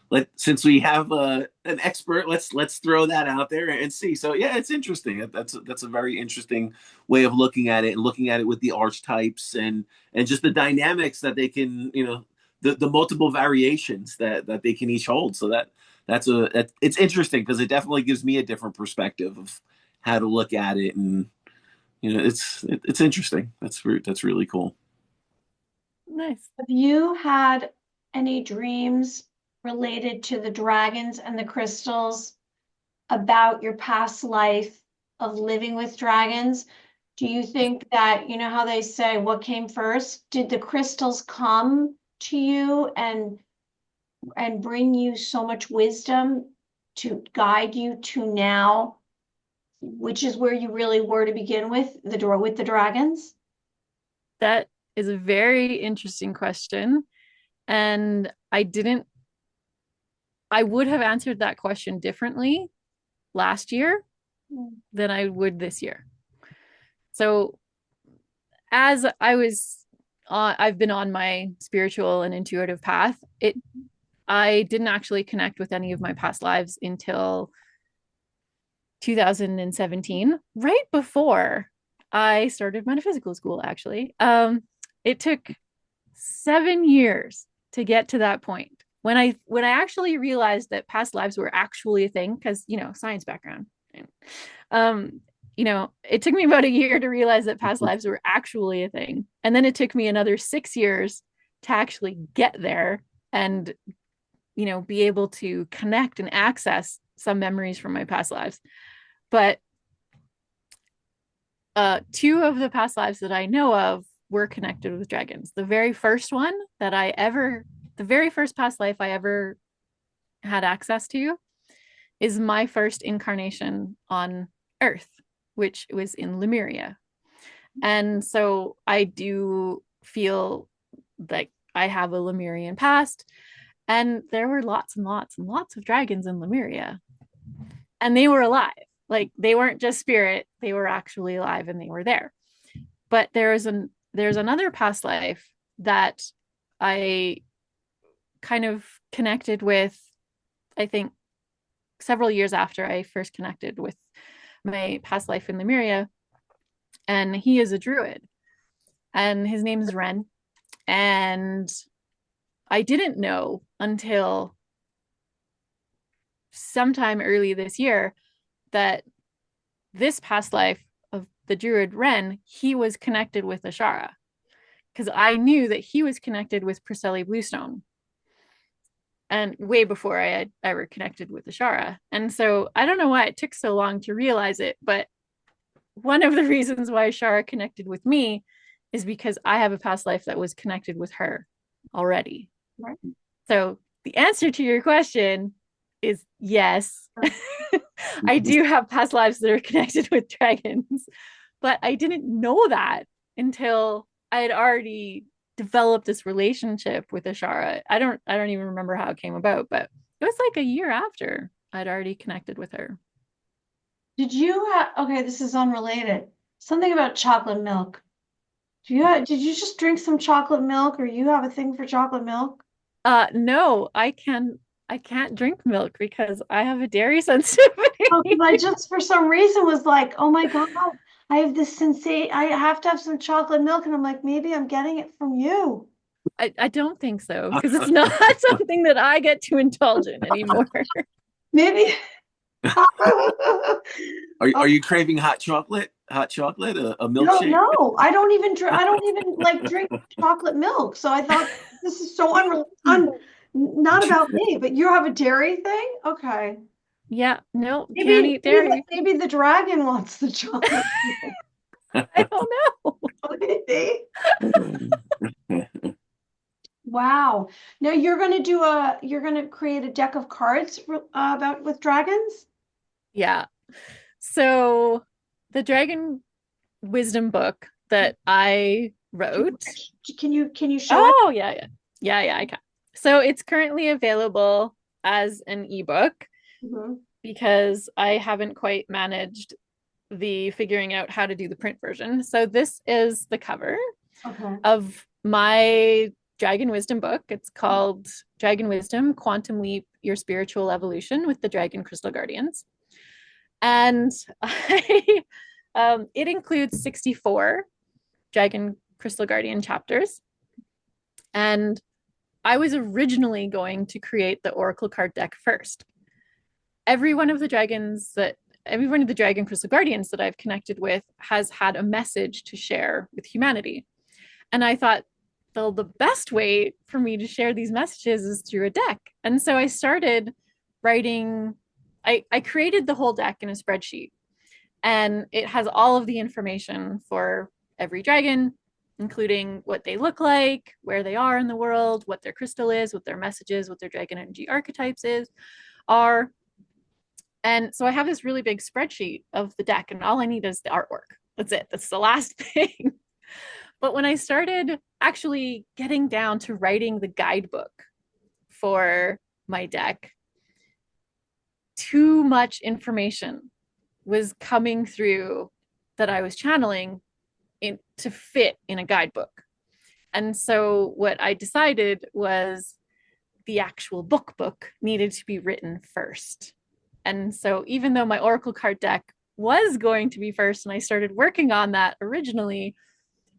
let since we have an expert, let's throw that out there and see. So yeah, it's interesting. That's a very interesting way of looking at it, and looking at it with the archetypes and just the dynamics that they can, the multiple variations that they can each hold. So it's interesting because it definitely gives me a different perspective of how to look at it, and it's interesting. That's really cool. Nice. Have you had any dreams related to the dragons and the crystals about your past life of living with dragons? Do you think that, you know how they say what came first? Did the crystals come to you and bring you so much wisdom to guide you to now, which is where you really were to begin with the dragons? That is a very interesting question. And I would have answered that question differently last year than I would this year. So as I've been on my spiritual and intuitive path, I didn't actually connect with any of my past lives until 2017, right before I started metaphysical school, actually. It took 7 years to get to that point. When I actually realized that past lives were actually a thing, because science background. Um, it took me about a year to realize that past lives were actually a thing. And then it took me another 6 years to actually get there and be able to connect and access some memories from my past lives. But two of the past lives that I know of were connected with dragons. The very first past life I ever had access to is my first incarnation on Earth, which was in Lemuria. And so I do feel like I have a Lemurian past. And there were lots and lots and lots of dragons in Lemuria. And they were alive. Like, they weren't just spirit, they were actually alive and they were there. But there's another past life that I kind of connected with, I think, several years after I first connected with my past life in Lemuria. And he is a druid. And his name is Ren. And I didn't know until sometime early this year that this past life of the druid Ren, he was connected with Ashara. Because I knew that he was connected with Priscilla Bluestone. And way before I had ever connected with Ashara. And so I don't know why it took so long to realize it, but one of the reasons why Ashara connected with me is because I have a past life that was connected with her already. Right. So the answer to your question is yes. I do have past lives that are connected with dragons, but I didn't know that until I had already developed this relationship with Ashara. I don't even remember how it came about, but it was like a year after I'd already connected with her. Did you have, okay, this is unrelated. Something about chocolate milk. Did you just drink some chocolate milk, or you have a thing for chocolate milk? No, I can't drink milk because I have a dairy sensitivity. Oh, 'cause I just for some reason was like, oh my God, I have this sensation. I have to have some chocolate milk. And I'm like, maybe I'm getting it from you. I don't think so, because it's not something that I get to indulge in anymore. Maybe. Are you craving hot chocolate? Hot chocolate, a No, milkshake? no, I don't even like drink chocolate milk. So I thought this is so not about me, but you have a dairy thing? Okay. Yeah, no, can't eat dairy. Maybe the dragon wants the chocolate. I don't know. Maybe. Wow. Now you're gonna create a deck of cards about with dragons? Yeah. So the Dragon Wisdom book that I wrote. Can you show it? Oh, yeah, I can. So it's currently available as an ebook because I haven't quite managed the figuring out how to do the print version. So this is the cover of my Dragon Wisdom book. It's called Dragon Wisdom: Quantum Leap Your Spiritual Evolution with the Dragon Crystal Guardians. And it includes 64 Dragon Crystal Guardian chapters. And I was originally going to create the Oracle card deck first. Every one of the Dragon Crystal Guardians that I've connected with has had a message to share with humanity. And I thought, well, the best way for me to share these messages is through a deck. And so I started writing. I created the whole deck in a spreadsheet, and it has all of the information for every dragon, including what they look like, where they are in the world, what their crystal is, what their message is, what their dragon energy archetypes are. And so I have this really big spreadsheet of the deck, and all I need is the artwork. That's it. That's the last thing. But when I started actually getting down to writing the guidebook for my deck, too much information was coming through that I was channeling to fit in a guidebook. And so what I decided was the actual book needed to be written first. And so even though my Oracle card deck was going to be first, and I started working on that originally,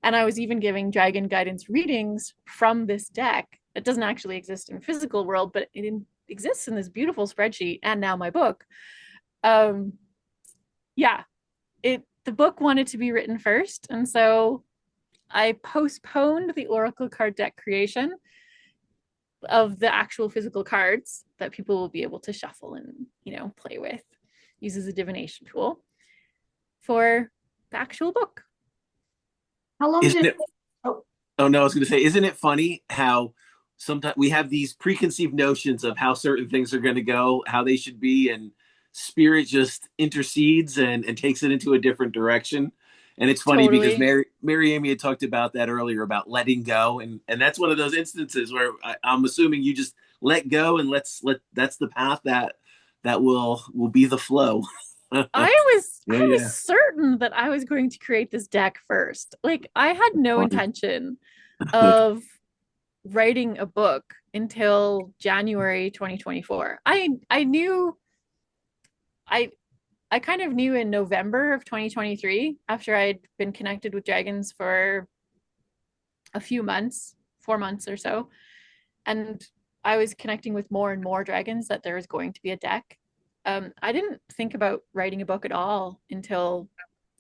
and I was even giving dragon guidance readings from this deck, it doesn't actually exist in the physical world, but it exists in this beautiful spreadsheet and now my book. Yeah, the book wanted to be written first, and so I postponed the Oracle card deck creation of the actual physical cards that people will be able to shuffle and, play with, use as a divination tool for the actual book. How long Isn't did it? oh, Oh no, I was going to say, isn't it funny how sometimes we have these preconceived notions of how certain things are going to go, how they should be, and spirit just intercedes and takes it into a different direction. And it's funny because Totally. Mary Amy had talked about that earlier about letting go, and that's one of those instances where I'm assuming you just let go and let that's the path that will be the flow. I was Yeah, I was yeah. certain that I was going to create this deck first. Like I had no Funny. intention of writing a book until January 2024. I knew I I kind of knew in November of 2023, after I'd been connected with dragons for a few months, 4 months or so, and I was connecting with more and more dragons, that there was going to be a deck. I didn't think about writing a book at all until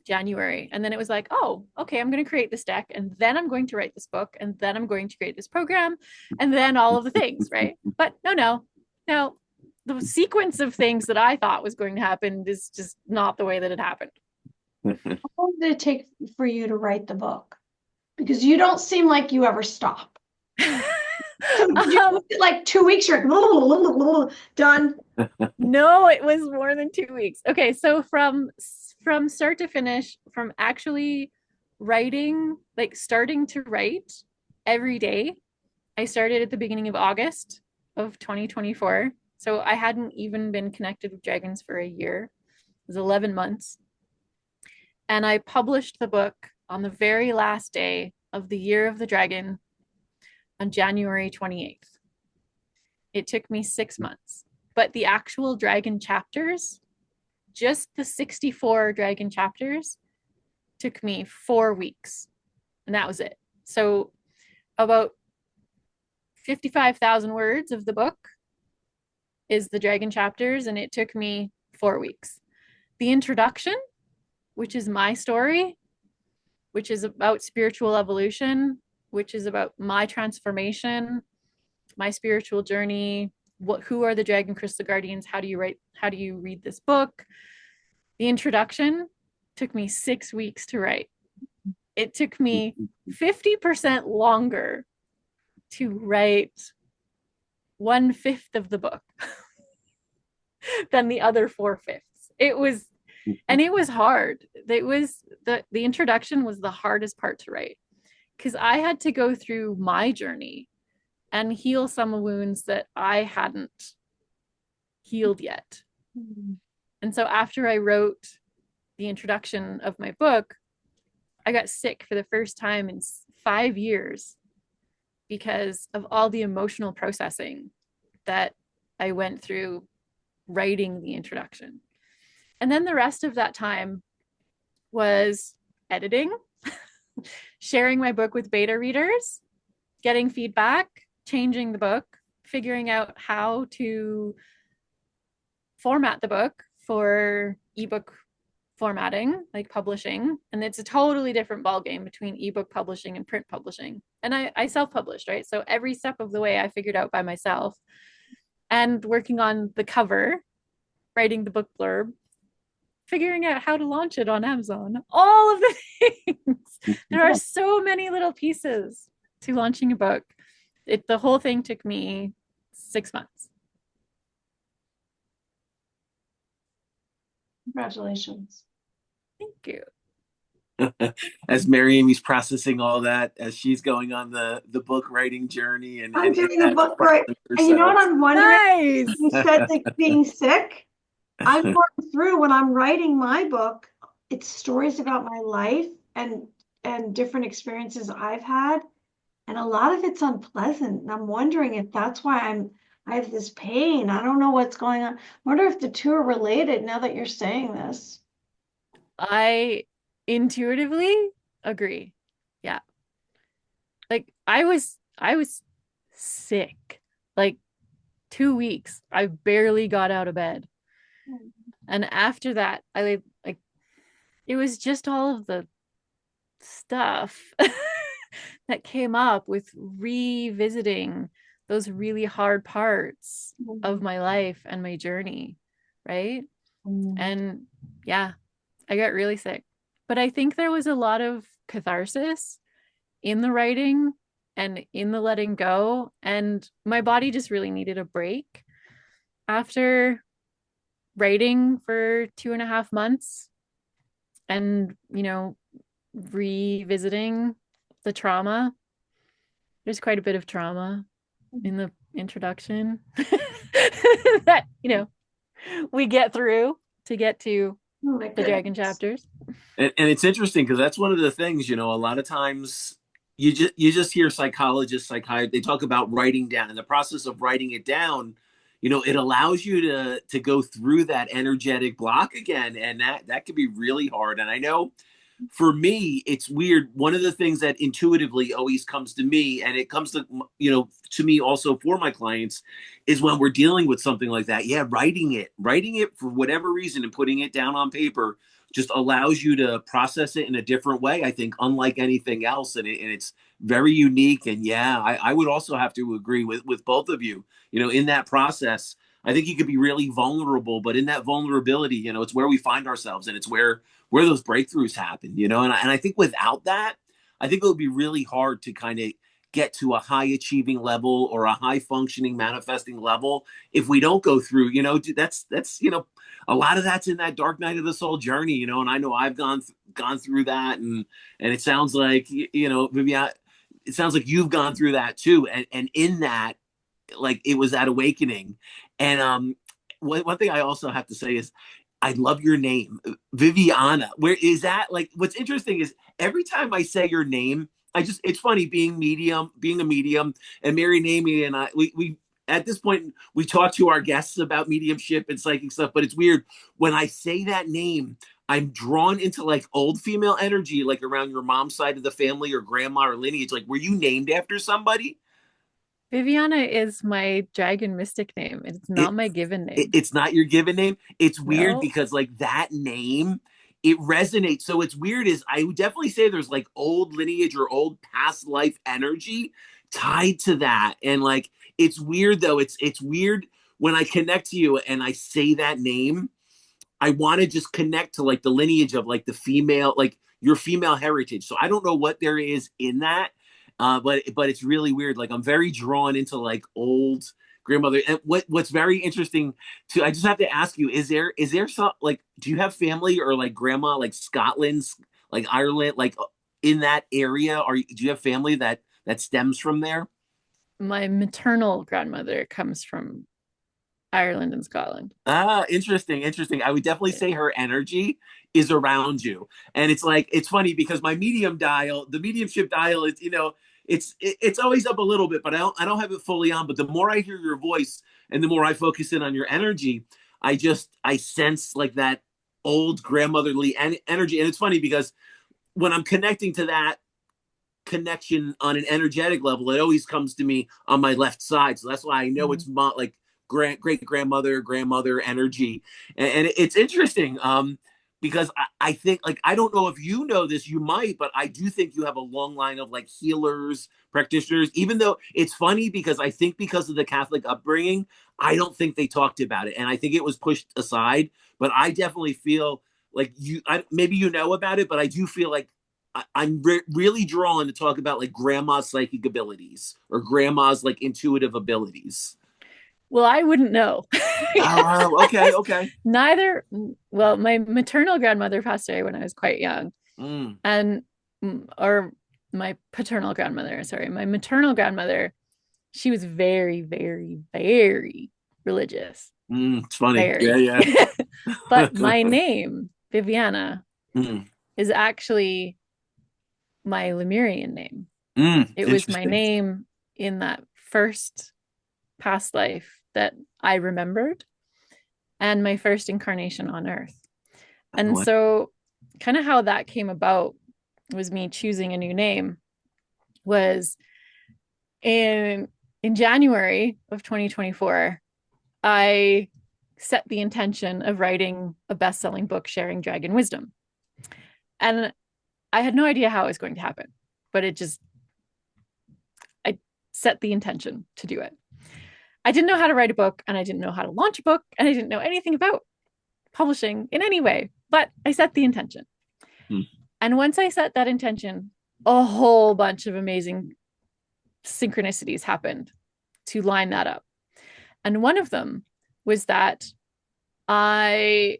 January. And then it was like, oh, okay, I'm going to create this deck, and then I'm going to write this book, and then I'm going to create this program, and then all of the things, right? But no, the sequence of things that I thought was going to happen is just not the way that it happened. how long did it take for you to write the book? Because you don't seem like you ever stop. So did you um, like 2 weeks? You're like, done. no, it was more than 2 weeks. Okay, so from start to finish, from actually writing, like starting to write every day, I started at the beginning of August of 2024. So I hadn't even been connected with dragons for a year. It was 11 months. And I published the book on the very last day of the year of the dragon on January 28th. It took me 6 months, but the actual dragon chapters, just the 64 dragon chapters, took me 4 weeks. And that was it. So about 55,000 words of the book is the dragon chapters, and it took me 4 weeks. The introduction, which is my story, which is about spiritual evolution, which is about my transformation, my spiritual journey, who are the dragon crystal guardians, how do you read this book? The introduction took me 6 weeks to write. It took me 50% longer to write 1/5 of the book than the other 4/5. It was hard. The introduction was the hardest part to write, because I had to go through my journey and heal some wounds that I hadn't healed yet. And so after I wrote the introduction of my book, I got sick for the first time in 5 years because of all the emotional processing that I went through writing the introduction. And then the rest of that time was editing, sharing my book with beta readers, getting feedback, changing the book, figuring out how to format the book for ebook formatting, like publishing. And it's a totally different ballgame between ebook publishing and print publishing. And I self-published, right? So every step of the way I figured out by myself, and working on the cover, writing the book blurb, figuring out how to launch it on Amazon, all of the things. There are so many little pieces to launching a book. The whole thing took me 6 months. Congratulations. Thank you. As Mary Amy's processing all that, as she's going on the book writing journey I'm and in doing a that book right. process And you know what herself. I'm wondering? Nice. You said like being sick. I'm going through when I'm writing my book, it's stories about my life and different experiences I've had. And a lot of it's unpleasant. And I'm wondering if that's why I have this pain. I don't know what's going on. I wonder if the two are related now that you're saying this. I intuitively agree. Yeah. Like I was sick. Like 2 weeks. I barely got out of bed. And after that, like it was just all of the stuff that came up with revisiting those really hard parts of my life and my journey, right? Mm. And yeah, I got really sick. But I think there was a lot of catharsis in the writing and in the letting go. And my body just really needed a break after writing for 2.5 months and, revisiting the trauma. There's quite a bit of trauma in the introduction that, we get through to get to Oh my the dragon goodness. chapters. And it's interesting because that's one of the things, a lot of times you just hear psychologists, psychiatrists, they talk about writing down. In the process of writing it down, it allows you to go through that energetic block again. And that can be really hard. And I know for me, it's weird. One of the things that intuitively always comes to me, and it comes to me also for my clients, is when we're dealing with something like that. Yeah, writing it for whatever reason and putting it down on paper just allows you to process it in a different way. I think, unlike anything else, and it's very unique. And yeah, I would also have to agree with both of you. In that process, I think you could be really vulnerable, but in that vulnerability, it's where we find ourselves, and it's where those breakthroughs happen, and I think without that, I think it would be really hard to kind of get to a high achieving level or a high functioning manifesting level if we don't go through, that's a lot of that's in that dark night of the soul journey, and I know I've gone through that, and it sounds like, Viviana, it sounds like you've gone through that too, and in that, like, it was that awakening. And one thing I also have to say is I love your name, Viviana. Where is that? Like, what's interesting is every time I say your name, it's funny being a medium, and Mary Namie and we at this point we talk to our guests about mediumship and psychic stuff, but it's weird when I say that name. I'm drawn into like old female energy, like around your mom's side of the family or grandma or lineage. Like, were you named after somebody? Viviana is my dragon mystic name. It's not It, my given name. it's not your given name. It's weird No. because like that name, it resonates. So it's weird is I would definitely say there's like old lineage or old past life energy tied to that. And like it's weird though. It's weird when I connect to you and I say that name. I want to just connect to like the lineage of like the female, like your female heritage. So I don't know what there is in that, but it's really weird. Like I'm very drawn into like old grandmother. And what's very interesting too, I just have to ask you: is there some like do you have family or like grandma like Scotland, like Ireland, like in that area? Do you have family that stems from there? My maternal grandmother comes from Ireland and Scotland. Ah, interesting, interesting. I would definitely Yeah. say her energy is around you. And it's like it's funny because my medium dial, the mediumship dial is, it's always up a little bit, but I don't have it fully on. But the more I hear your voice and the more I focus in on your energy, I sense like that old grandmotherly energy. And it's funny because when I'm connecting to that connection on an energetic level, it always comes to me on my left side. So that's why I know Mhm. it's like great grandmother energy, and it's interesting because I think like I don't know if you know this, you might, but I do think you have a long line of like healers, practitioners. Even though it's funny because I think because of the Catholic upbringing, I don't think they talked about it, and I think it was pushed aside. But I definitely feel like maybe you know about it, but I do feel like I'm really drawn to talk about like grandma's psychic abilities or grandma's like intuitive abilities. Well, I wouldn't know. Oh, okay, okay. Neither, well, my maternal grandmother passed away when I was quite young. Mm, And, or my paternal grandmother, sorry, my maternal grandmother, she was very, very, very religious. it's funny. Yeah, Very. yeah. But my name, Vivyana, Mm, is actually my Lemurian name. It was my interesting. name in that first past life that I remembered and my first incarnation on earth. And What? so kind of how that came about was me choosing a new name was in January of 2024 I set the intention of writing a best-selling book sharing dragon wisdom. And I had no idea how it was going to happen, but I set the intention to do it. I didn't know how to write a book and I didn't know how to launch a book and I didn't know anything about publishing in any way, but I set the intention. Hmm. And once I set that intention, a whole bunch of amazing synchronicities happened to line that up. And one of them was that I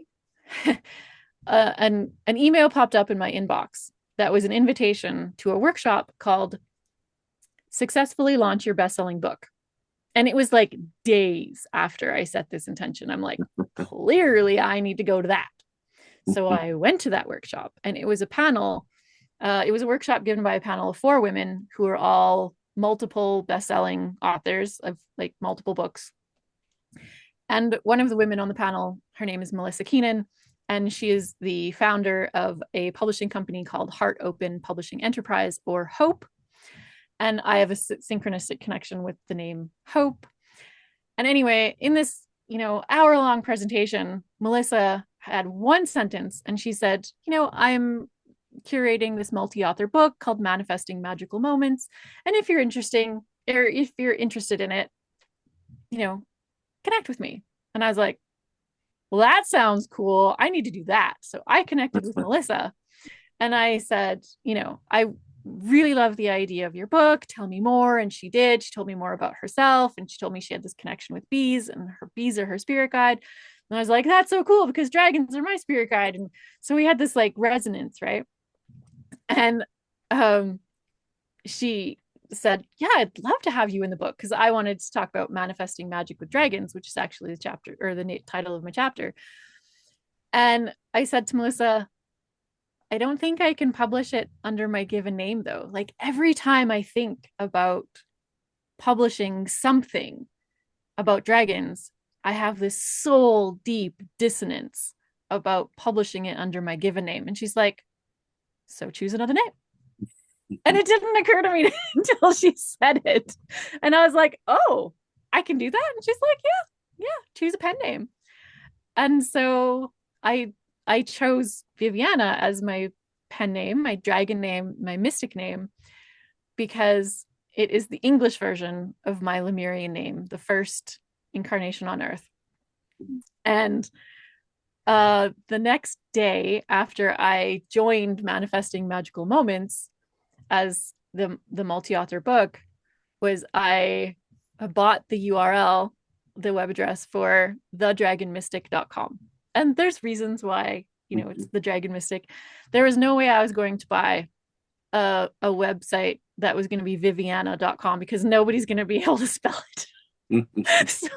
an email popped up in my inbox that was an invitation to a workshop called Successfully Launch Your Best-Selling Book. And it was like days after I set this intention. I'm like, clearly I need to go to that. So I went to that workshop and it was a panel. It was a workshop given by a panel of 4 women who are all multiple best-selling authors of like multiple books. And one of the women on the panel, her name is Melissa Keenan, and she is the founder of a publishing company called Heart Open Publishing Enterprise, or HOPE. And I have a synchronistic connection with the name HOPE. And anyway, in this, hour-long presentation, Melissa had one sentence and she said, I'm curating this multi-author book called Manifesting Magical Moments. And if you're interested in it, connect with me. And I was like, well, that sounds cool. I need to do that. So I connected with Melissa and I said, I really love the idea of your book. Tell me more. And she did. She told me more about herself. And she told me she had this connection with bees and her bees are her spirit guide. And I was like, that's so cool because dragons are my spirit guide. And so we had this like resonance, right? And she said, yeah, I'd love to have you in the book because I wanted to talk about manifesting magic with dragons, which is actually the chapter or the title of my chapter. And I said to Melissa, I don't think I can publish it under my given name though. Like every time I think about publishing something about dragons, I have this soul deep dissonance about publishing it under my given name. And she's like, so choose another name. And it didn't occur to me until she said it. And I was like, oh, I can do that. And she's like, yeah, choose a pen name. And so I chose Vivyana as my pen name, my dragon name, my mystic name, because it is the English version of my Lemurian name, the first incarnation on Earth. And the next day after I joined Manifesting Magical Moments as the multi-author book was I bought the URL, the web address for thedragonmystic.com. And there's reasons why, it's the Dragon Mystic. There was no way I was going to buy a website that was going to be Vivyana.com because nobody's going to be able to spell it. So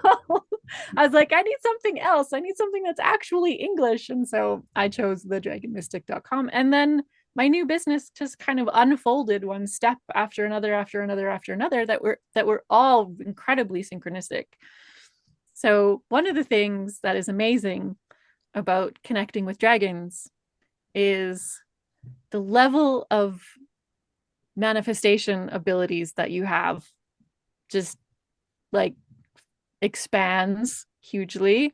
I was like, I need something else. I need something that's actually English. And so I chose thedragonmystic.com. And then my new business just kind of unfolded one step after another, after another, after another that were all incredibly synchronistic. So one of the things that is amazing about connecting with dragons is the level of manifestation abilities that you have just like expands hugely.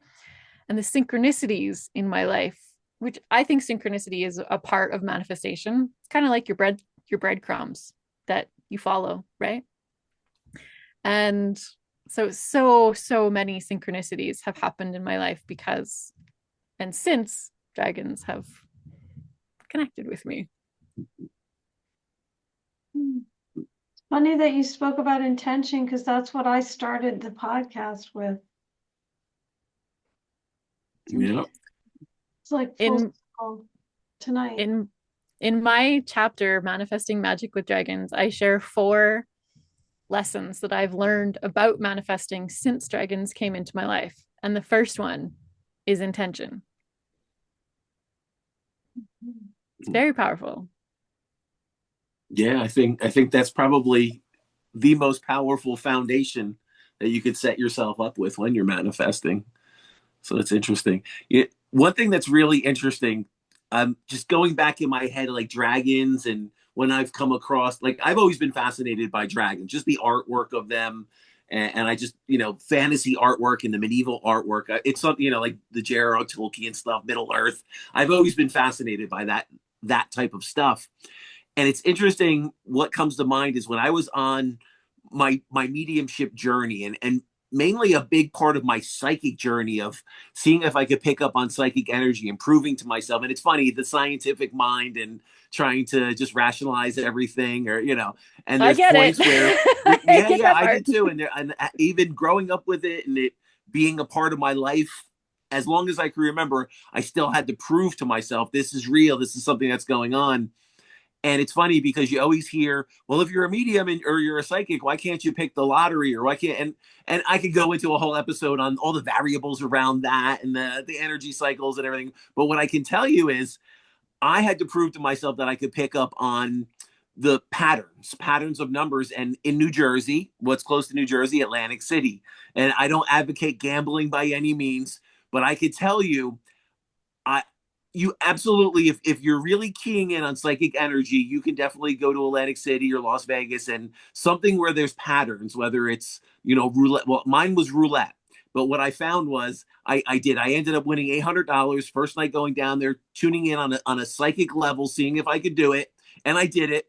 And the synchronicities in my life, which I think synchronicity is a part of manifestation. It's kind of like your breadcrumbs that you follow, right? And so many synchronicities have happened in my life because and since dragons have connected with me. Funny that you spoke about intention because that's what I started the podcast with. Yeah. It's like full In circle tonight. in in my chapter, Manifesting Magic with Dragons, I share 4 lessons that I've learned about manifesting since dragons came into my life. And the first one is intention. It's very powerful. Yeah, I think that's probably the most powerful foundation that you could set yourself up with when you're manifesting. So it's interesting. One thing that's really interesting, just going back in my head, like dragons, and when I've come across, like I've always been fascinated by dragons, just the artwork of them, and I just fantasy artwork and the medieval artwork. It's something like the J.R.R. Tolkien stuff, Middle Earth. I've always been fascinated by that type of stuff. And it's interesting. What comes to mind is when I was on my mediumship journey, and mainly a big part of my psychic journey of seeing if I could pick up on psychic energy and proving to myself. And it's funny, the scientific mind and trying to just rationalize everything, and I there's get it. points where I yeah, get yeah, that I part. did too. And even growing up with it and it being a part of my life, as long as I can remember, I still had to prove to myself, this is real. This is something that's going on. And it's funny because you always hear, well, if you're a medium or you're a psychic, why can't you pick the lottery, or why can't? And I could go into a whole episode on all the variables around that and the energy cycles and everything. But what I can tell you is, I had to prove to myself that I could pick up on the patterns of numbers. And in New Jersey, what's close to New Jersey, Atlantic City. And I don't advocate gambling by any means, but I could tell you, I you absolutely, if you're really keying in on psychic energy, you can definitely go to Atlantic City or Las Vegas, and something where there's patterns, whether it's roulette. Well, mine was roulette, but what I found was I ended up winning $800 first night going down there, tuning in on a psychic level, seeing if I could do it, and I did it.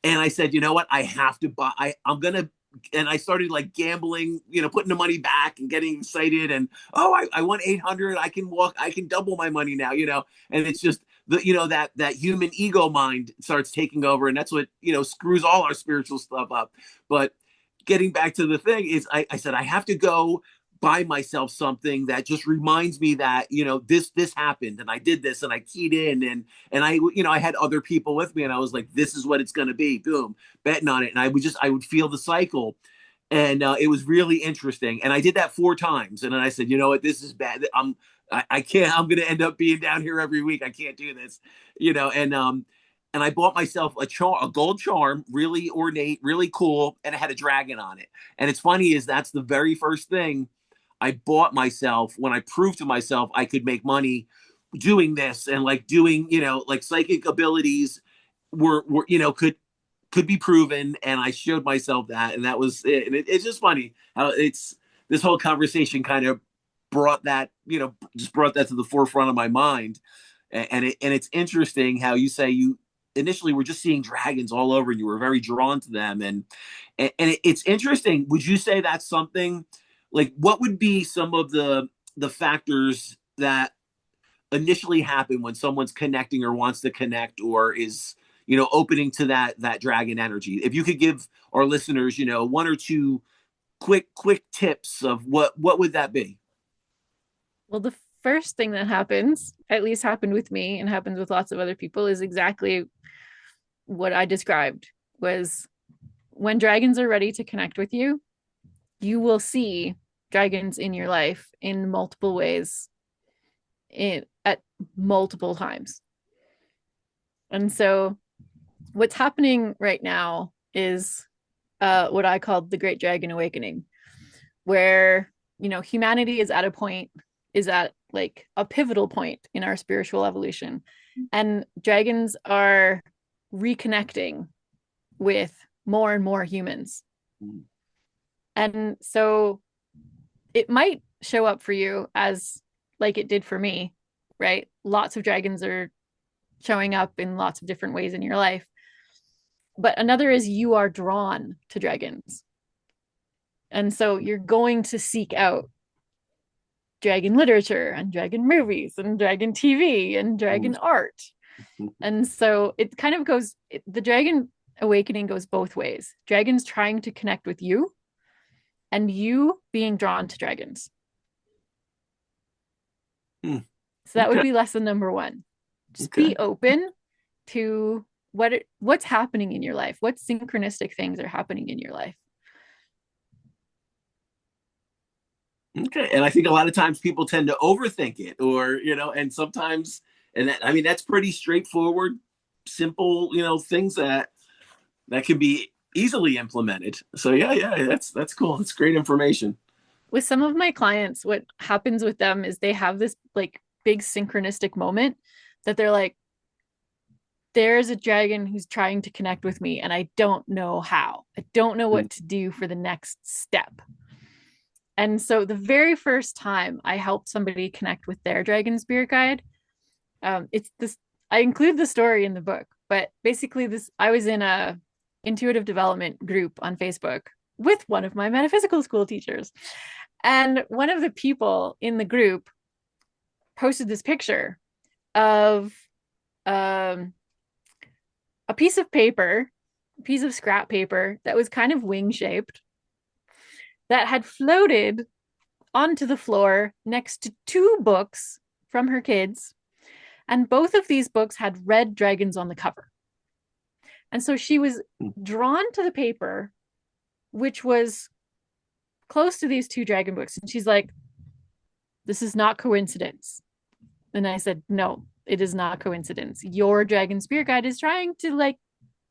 And I said, you know what, I have to buy. I'm gonna. And I started like gambling, putting the money back and getting excited. And I won 800. I can double my money now, And it's just that human ego mind starts taking over, and that's what screws all our spiritual stuff up. But getting back to the thing is, I said I have to go buy myself something that just reminds me that this happened and I did this and I keyed in, and I had other people with me, and I was like, this is what it's going to be, boom, betting on it. And I would feel the cycle, and it was really interesting. And I did that 4 times, and then I said, you know what, this is bad. I can't. I'm going to end up being down here every week. I can't do this, and I bought myself a gold charm, really ornate, really cool, and it had a dragon on it. And it's funny is that's the very first thing I bought myself when I proved to myself I could make money doing this, and like doing, like psychic abilities were could be proven. And I showed myself that, and that was it. And it's just funny how it's this whole conversation kind of brought that, just brought that to the forefront of my mind. And it's interesting how you say you initially were just seeing dragons all over and you were very drawn to them. And it's interesting. Would you say that's something, like, what would be some of the factors that initially happen when someone's connecting or wants to connect or is opening to that dragon energy? If you could give our listeners 1 or 2 quick tips of what would that be? Well, the first thing that happens, at least happened with me and happens with lots of other people, is exactly what I described. Was when dragons are ready to connect with you, you will see dragons in your life in multiple ways, at multiple times. And so what's happening right now is what I call the Great Dragon Awakening, where humanity is at like a pivotal point in our spiritual evolution, and dragons are reconnecting with more and more humans. And so it might show up for you as like it did for me, right? Lots of dragons are showing up in lots of different ways in your life. But another is you are drawn to dragons. And so you're going to seek out dragon literature and dragon movies and dragon TV and dragon art. And so it kind of goes, the dragon awakening goes both ways. Dragons trying to connect with you and you being drawn to dragons. Hmm. So that would Okay. be lesson number one. Just Okay. be open to what's happening in your life. What synchronistic things are happening in your life? Okay. And I think a lot of times people tend to overthink it, or, and sometimes, and that, I mean, that's pretty straightforward, simple, things that can be easily implemented. So yeah, that's cool. That's great information. With some of my clients, what happens with them is they have this like big synchronistic moment that they're like, there's a dragon who's trying to connect with me, and I don't know how. I don't know Mm. what to do for the next step. And so the very first time I helped somebody connect with their dragon spirit guide, it's this. I include the story in the book, but basically, this I was in a intuitive development group on Facebook with one of my metaphysical school teachers, and one of the people in the group posted this picture of um, a piece of paper, a piece of scrap paper that was kind of wing shaped that had floated onto the floor next to two books from her kids. And both of these books had red dragons on the cover. And so she was drawn to the paper, which was close to these two dragon books. And she's like, this is not coincidence. And I said, no, it is not coincidence. Your dragon spirit guide is trying to like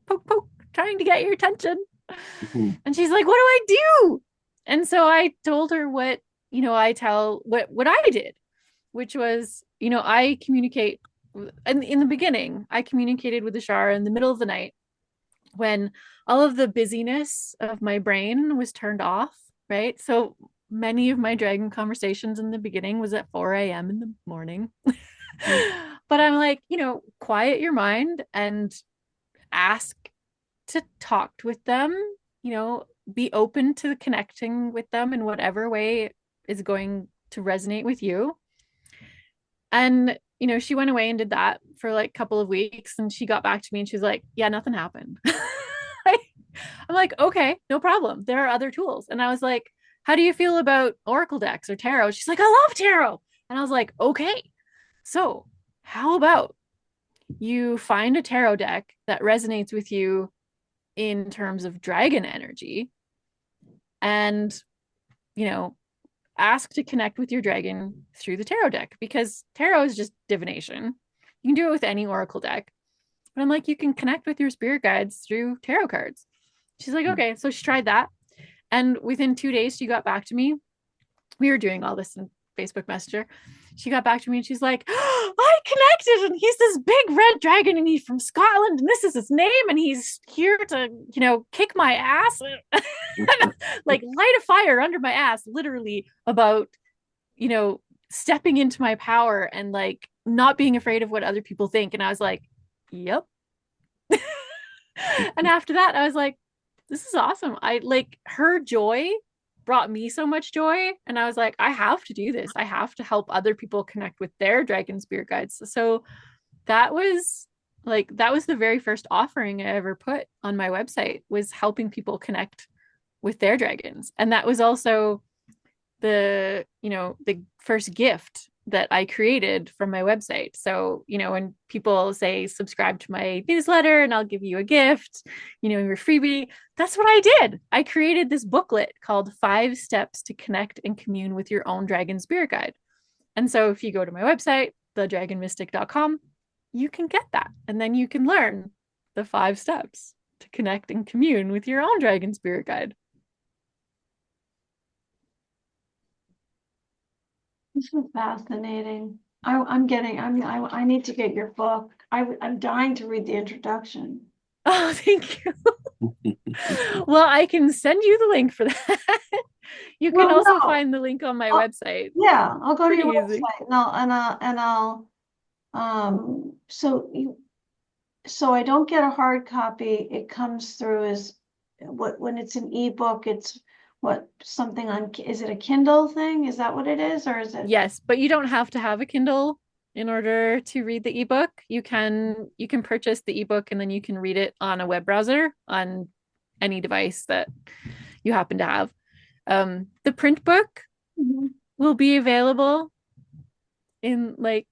poke, trying to get your attention. Mhm. And she's like, what do I do? And so I told her what, I tell what I did, which was, I communicate. And in the beginning, I communicated with the Ashara in the middle of the night when all of the busyness of my brain was turned off, right? So many of my dragon conversations in the beginning was at 4 a.m. in the morning. Mm. But I'm like, quiet your mind and ask to talk with them, be open to connecting with them in whatever way is going to resonate with you. And, she went away and did that for like a couple of weeks and she got back to me and she's like, yeah, nothing happened. I'm like, okay, no problem. There are other tools. And I was like, how do you feel about Oracle decks or tarot? She's like, I love tarot. And I was like, okay, so how about you find a tarot deck that resonates with you in terms of dragon energy and, you know, ask to connect with your dragon through the tarot deck because tarot is just divination. You can do it with any oracle deck. But I'm like, you can connect with your spirit guides through tarot cards. She's like, okay. So she tried that. And within 2 days, she got back to me. We were doing all this in Facebook Messenger. She got back to me and she's like, I connected and he's this big red dragon and he's from Scotland and this is his name and he's here to, kick my ass. Like light a fire under my ass, literally about, you know, stepping into my power and like not being afraid of what other people think. And I was like, yep. And after that, I was like, this is awesome. I like her joy brought me so much joy. And I was like, I have to do this. I have to help other people connect with their dragon spirit guides. So that was the very first offering I ever put on my website was helping people connect with their dragons. And that was also the first gift that I created from my website. So, when people say subscribe to my newsletter and I'll give you a gift, your freebie, that's what I did. I created this booklet called 5 Steps to Connect and Commune with Your Own Dragon Spirit Guide. And so if you go to my website, thedragonmystic.com, you can get that. And then you can learn the 5 steps to connect and commune with your own dragon spirit guide. This is fascinating. I need to get your book. I'm dying to read the introduction. Oh, thank you. Well, I can send you the link for that. You can Well, also no. find the link on my website. Yeah, I'll go to your Pretty easy. website and I'll so I don't get a hard copy. It comes through as when it's an ebook, it's something on, is it a Kindle thing? Is that what it is? Or is it? Yes, but you don't have to have a Kindle. in order to read the ebook. You can purchase the ebook and then you can read it on a web browser on any device that you happen to have. The print book Mhm. will be available in like,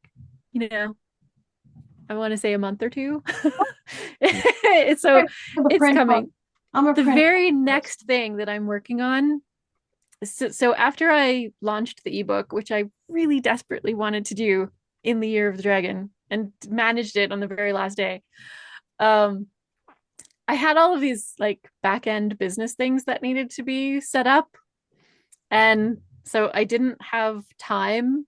you know, I want to say a month or two. So For the it's print book. coming. I'm a The print book very person. next thing that I'm working on. So after I launched the ebook, which I really desperately wanted to do in the Year of the Dragon and managed it on the very last day, um, I had all of these like back end business things that needed to be set up. And so I didn't have time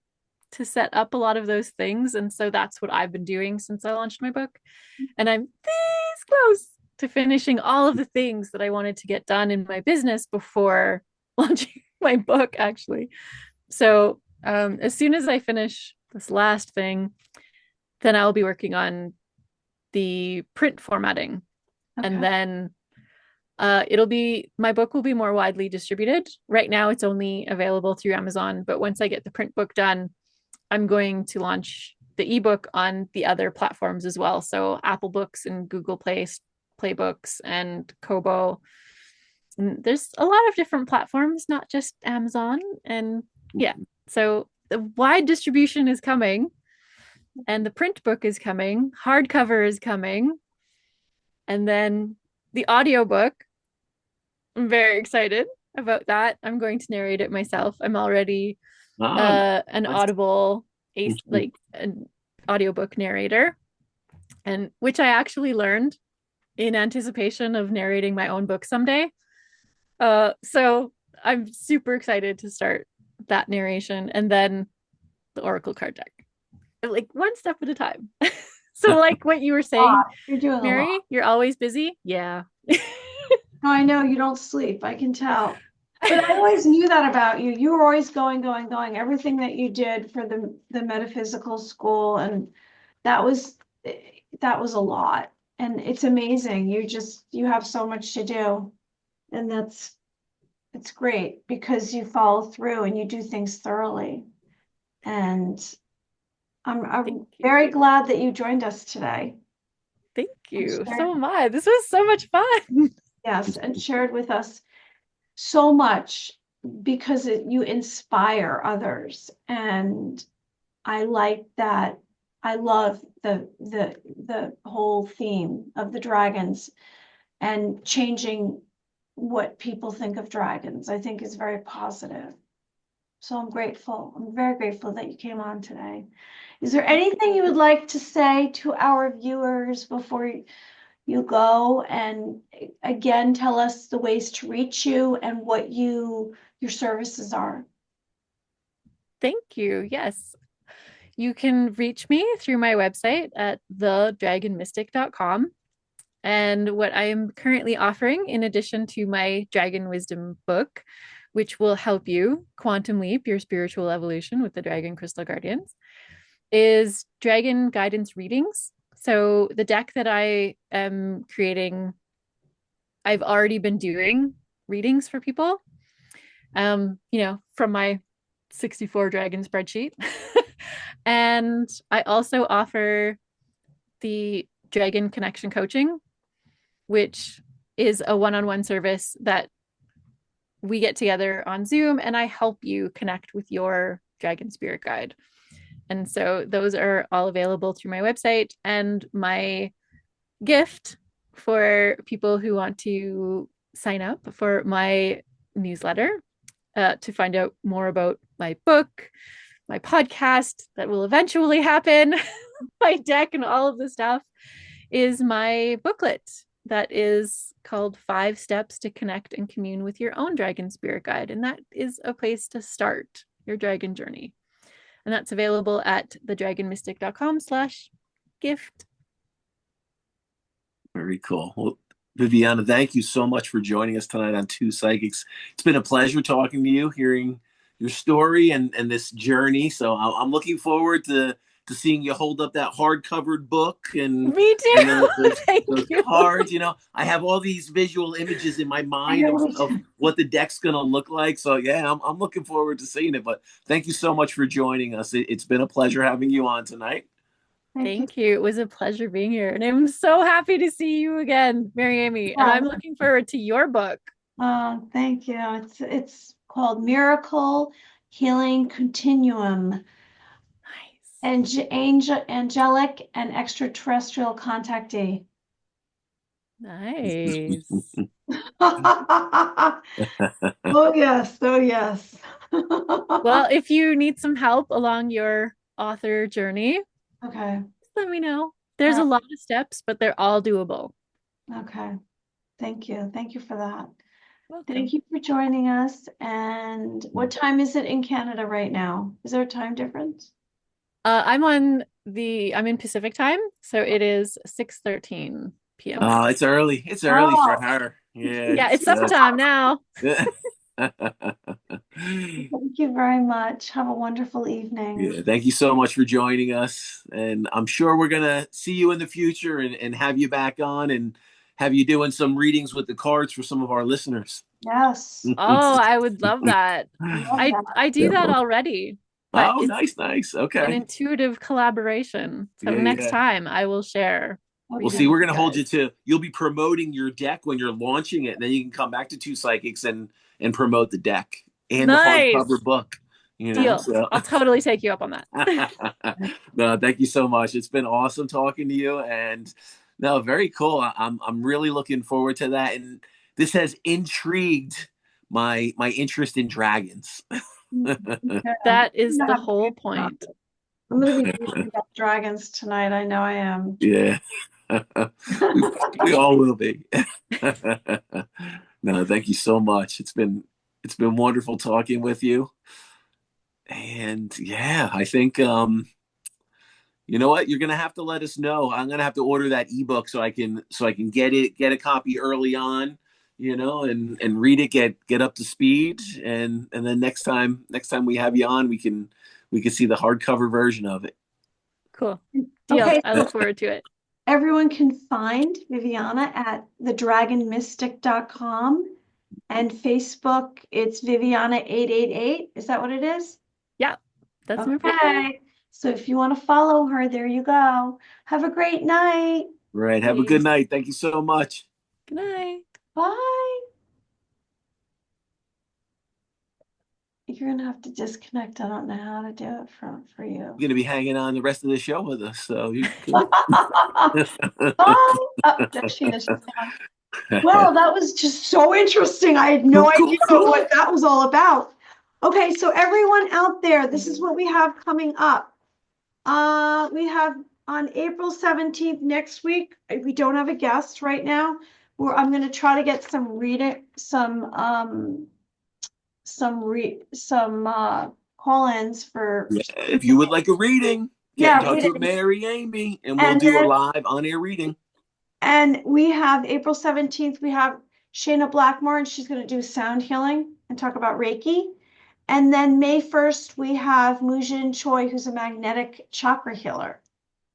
to set up a lot of those things. And so that's what I've been doing since I launched my book. And I'm this close to finishing all of the things that I wanted to get done in my business before launching my book, actually. So as soon as I finish this last thing, then I'll be working on the print formatting. And Okay. then my book will be more widely distributed. Right now, it's only available through Amazon, but once I get the print book done, I'm going to launch the ebook on the other platforms as well. So Apple Books and Google Play Playbooks and Kobo. And there's a lot of different platforms, not just Amazon. And yeah, so the wide distribution is coming, and the print book is coming, hardcover is coming, and then the audiobook. I'm very excited about that. I'm going to narrate it myself. I'm already Ah, an nice. Audible like an audiobook narrator, and which I actually learned in anticipation of narrating my own book someday. So I'm super excited to start that narration, and then the Oracle card deck, like one step at a time. So like what you were saying, You're doing a lot. Mary, you're always busy. Yeah. No, I know you don't sleep. I can tell. But I always knew that about you. You were always going, going, going. Everything that you did for the metaphysical school, and that was that was a lot. And it's amazing. You have so much to do. And it's great because you follow through and you do things thoroughly. And I'm Thank you. very glad that you joined us today Thank and you. shared, So am I. This was so much fun. yes, and shared with us so much because you inspire others. And I like that. I love the whole theme of the dragons and changing what people think of dragons, I think is very positive. So I'm grateful. I'm very grateful that you came on today. Is there anything you would like to say to our viewers before you go? And again, tell us the ways to reach you and what your services are. Thank you. Yes. You can reach me through my website at thedragonmystic.com. And what I am currently offering, in addition to my Dragon Wisdom book, which will help you quantum leap your spiritual evolution with the Dragon Crystal Guardians, is Dragon Guidance readings. So the deck that I am creating, I've already been doing readings for people, from my 64 dragon spreadsheet. And I also offer the Dragon Connection Coaching, which is a one-on-one service that we get together on Zoom and I help you connect with your dragon spirit guide. And so those are all available through my website. And my gift for people who want to sign up for my newsletter to find out more about my book, my podcast that will eventually happen, my deck, and all of the stuff is my booklet that is called 5 Steps to Connect and Commune with Your Own Dragon Spirit Guide. And that is a place to start your dragon journey. And that's available at thedragonmystic.com/gift. Very cool. Well, Vivyana, thank you so much for joining us tonight on Two Psychics. It's been a pleasure talking to you, hearing your story and this journey. So I'm looking forward to to seeing you hold up that hard-covered book Me too. and Thank those you. cards. I have all these visual images in my I mind know of what the deck's going to look like. So yeah, I'm looking forward to seeing it. But thank you so much for joining us. It's been a pleasure having you on tonight. Thank you. Thank you. It was a pleasure being here. And I'm so happy to see you again, Mary Amy. And Yeah. I'm looking forward to your book. Thank you. It's called Miracle Healing Continuum. Nice. Angelic and extraterrestrial contactee. Nice. Oh yes, oh yes. Well, if you need some help along your author journey, Okay. just let me know. All There's a right. lot of steps, but they're all doable. Okay. Thank you. Thank you for that. Thank Welcome. you for joining us. And what time is it in Canada right now? Is there a time difference? I'm in Pacific time, so it is 6:13 p.m. Oh, it's early. It's early for Oh, her. Yeah, Yeah, it's supper time now. yeah. thank you very much. Have a wonderful evening. Yeah, thank you so much for joining us. And I'm sure we're gonna see you in the future and have you back on and have you doing some readings with the cards for some of our listeners. Yes. Oh, I would love that. Love I that. do that already, but Oh, it's nice, nice. an Okay. intuitive collaboration. So Yeah, next yeah. time I will share Well, Okay. see, readings we're with gonna you hold you guys. to you'll be promoting your deck when you're launching it, and then you can come back to Two Psychics and promote the deck and the Nice. hardcover book. Deal. So I'll totally take you up on that. no, thank you so much. It's been awesome talking to you, and no, very cool. I'm really looking forward to that, and this has intrigued my interest in dragons. Okay. That is I'm the gonna have to whole read about point. it. I'm gonna be reading about dragons tonight. I know I am. Yeah, we all will be. No, thank you so much. It's been wonderful talking with you. And yeah, I think you know what? You're gonna have to let us know. I'm gonna have to order that ebook so I can get a copy early on, and read it, get up to speed, and then next time we have you on, we can see the hardcover version of it. Cool. Deal. Okay, I so look forward to it. everyone can find Viviana at thedragonmystic.com and Facebook, it's Viviana888. Is that what it is? Yeah, that's my profile. Okay. So if you want to follow her, there you go. Have a great night. Right. Have a good Peace. night. Thank you so much. Good night. Bye. You're gonna have to disconnect. I don't know how to do it for you. You're gonna be hanging on the rest of the show with us, so you could. Bye. Oh, there she is. She's gone. Well, that was just so interesting. I had no Cool, idea cool, cool. what that was all about. Okay, so everyone out there, this is what we have coming up. We have on April 17th next week. We don't have a guest right now. Where I'm going to try to get some call-ins for Yeah, if you would like a reading, get in yeah, touch with readings. Mary Amy, and we'll And do a then live on-air reading. and we have April 17th, we have Shayna Blackmore, and she's going to do sound healing and talk about Reiki. And then May 1st, we have Mujin Choi, who's a magnetic chakra healer.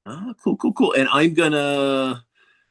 Oh, cool, cool, cool. And I'm gonna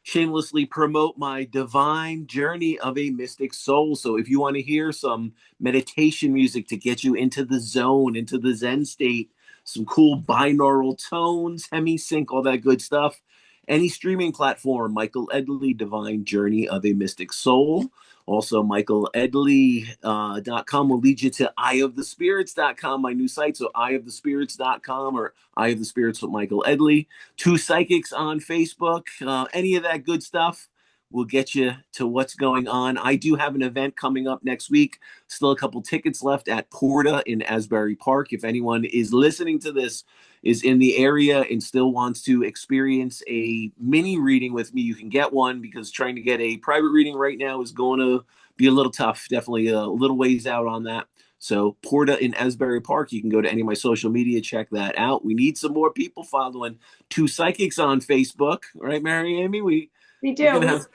shamelessly promote my divine journey of a mystic soul. So if you want to hear some meditation music to get you into the zone, into the Zen state, some cool binaural tones, hemi-sync, all that good stuff. Any streaming platform, Michael Edley, Divine Journey of a Mystic Soul. Also, michaeledley.com will lead you to eyeofthespirits.com, my new site. So eyeofthespirits.com or Eye of the Spirits with Michael Edley. Two Psychics on Facebook. Any of that good stuff will get you to what's going on. I do have an event coming up next week. Still a couple tickets left at Porta in Asbury Park. If anyone is listening to this, is in the area and still wants to experience a mini reading with me, you can get one, because trying to get a private reading right now is going to be a little tough. Definitely a little ways out on that. So Porta in Asbury Park, you can go to any of my social media, check that out. We need some more people following Two Psychics on Facebook, right, Mary Amy? We We're do. gonna have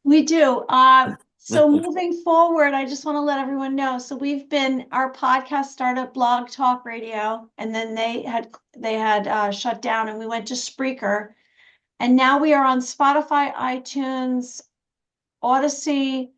We do. So moving forward, I just want to let everyone know. So our podcast started at Blog Talk Radio, and then they had shut down, and we went to Spreaker, and now we are on Spotify, iTunes, Odyssey,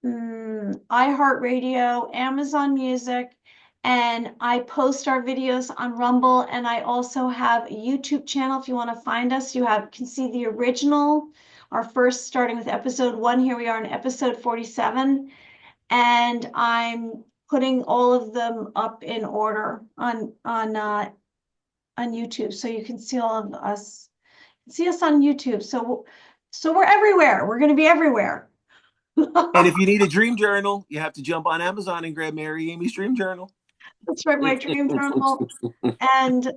iHeartRadio, Amazon Music, and I post our videos on Rumble, and I also have a YouTube channel. If you want to find us, can see the original, our first, starting with episode 1. Here we are in episode 47, and I'm putting all of them up in order on YouTube, so you can see all of us. See us on YouTube. So we're everywhere. We're going to be everywhere. And if you need a dream journal, you have to jump on Amazon and grab Mary Amy's dream journal. That's right, my dream journal, and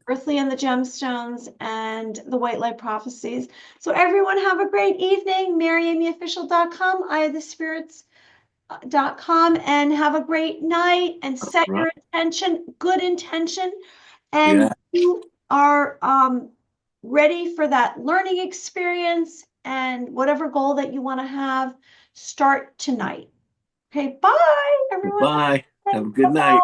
Earthly and the Gemstones, and the White Light Prophecies. So everyone have a great evening. MaryAmyOfficial.com, EyeOfTheSpirits.com, and have a great night, and set your intention, good intention, and you are ready for that learning experience, and whatever goal that you want to have, start tonight. Okay, bye everyone. Bye. Have a good night.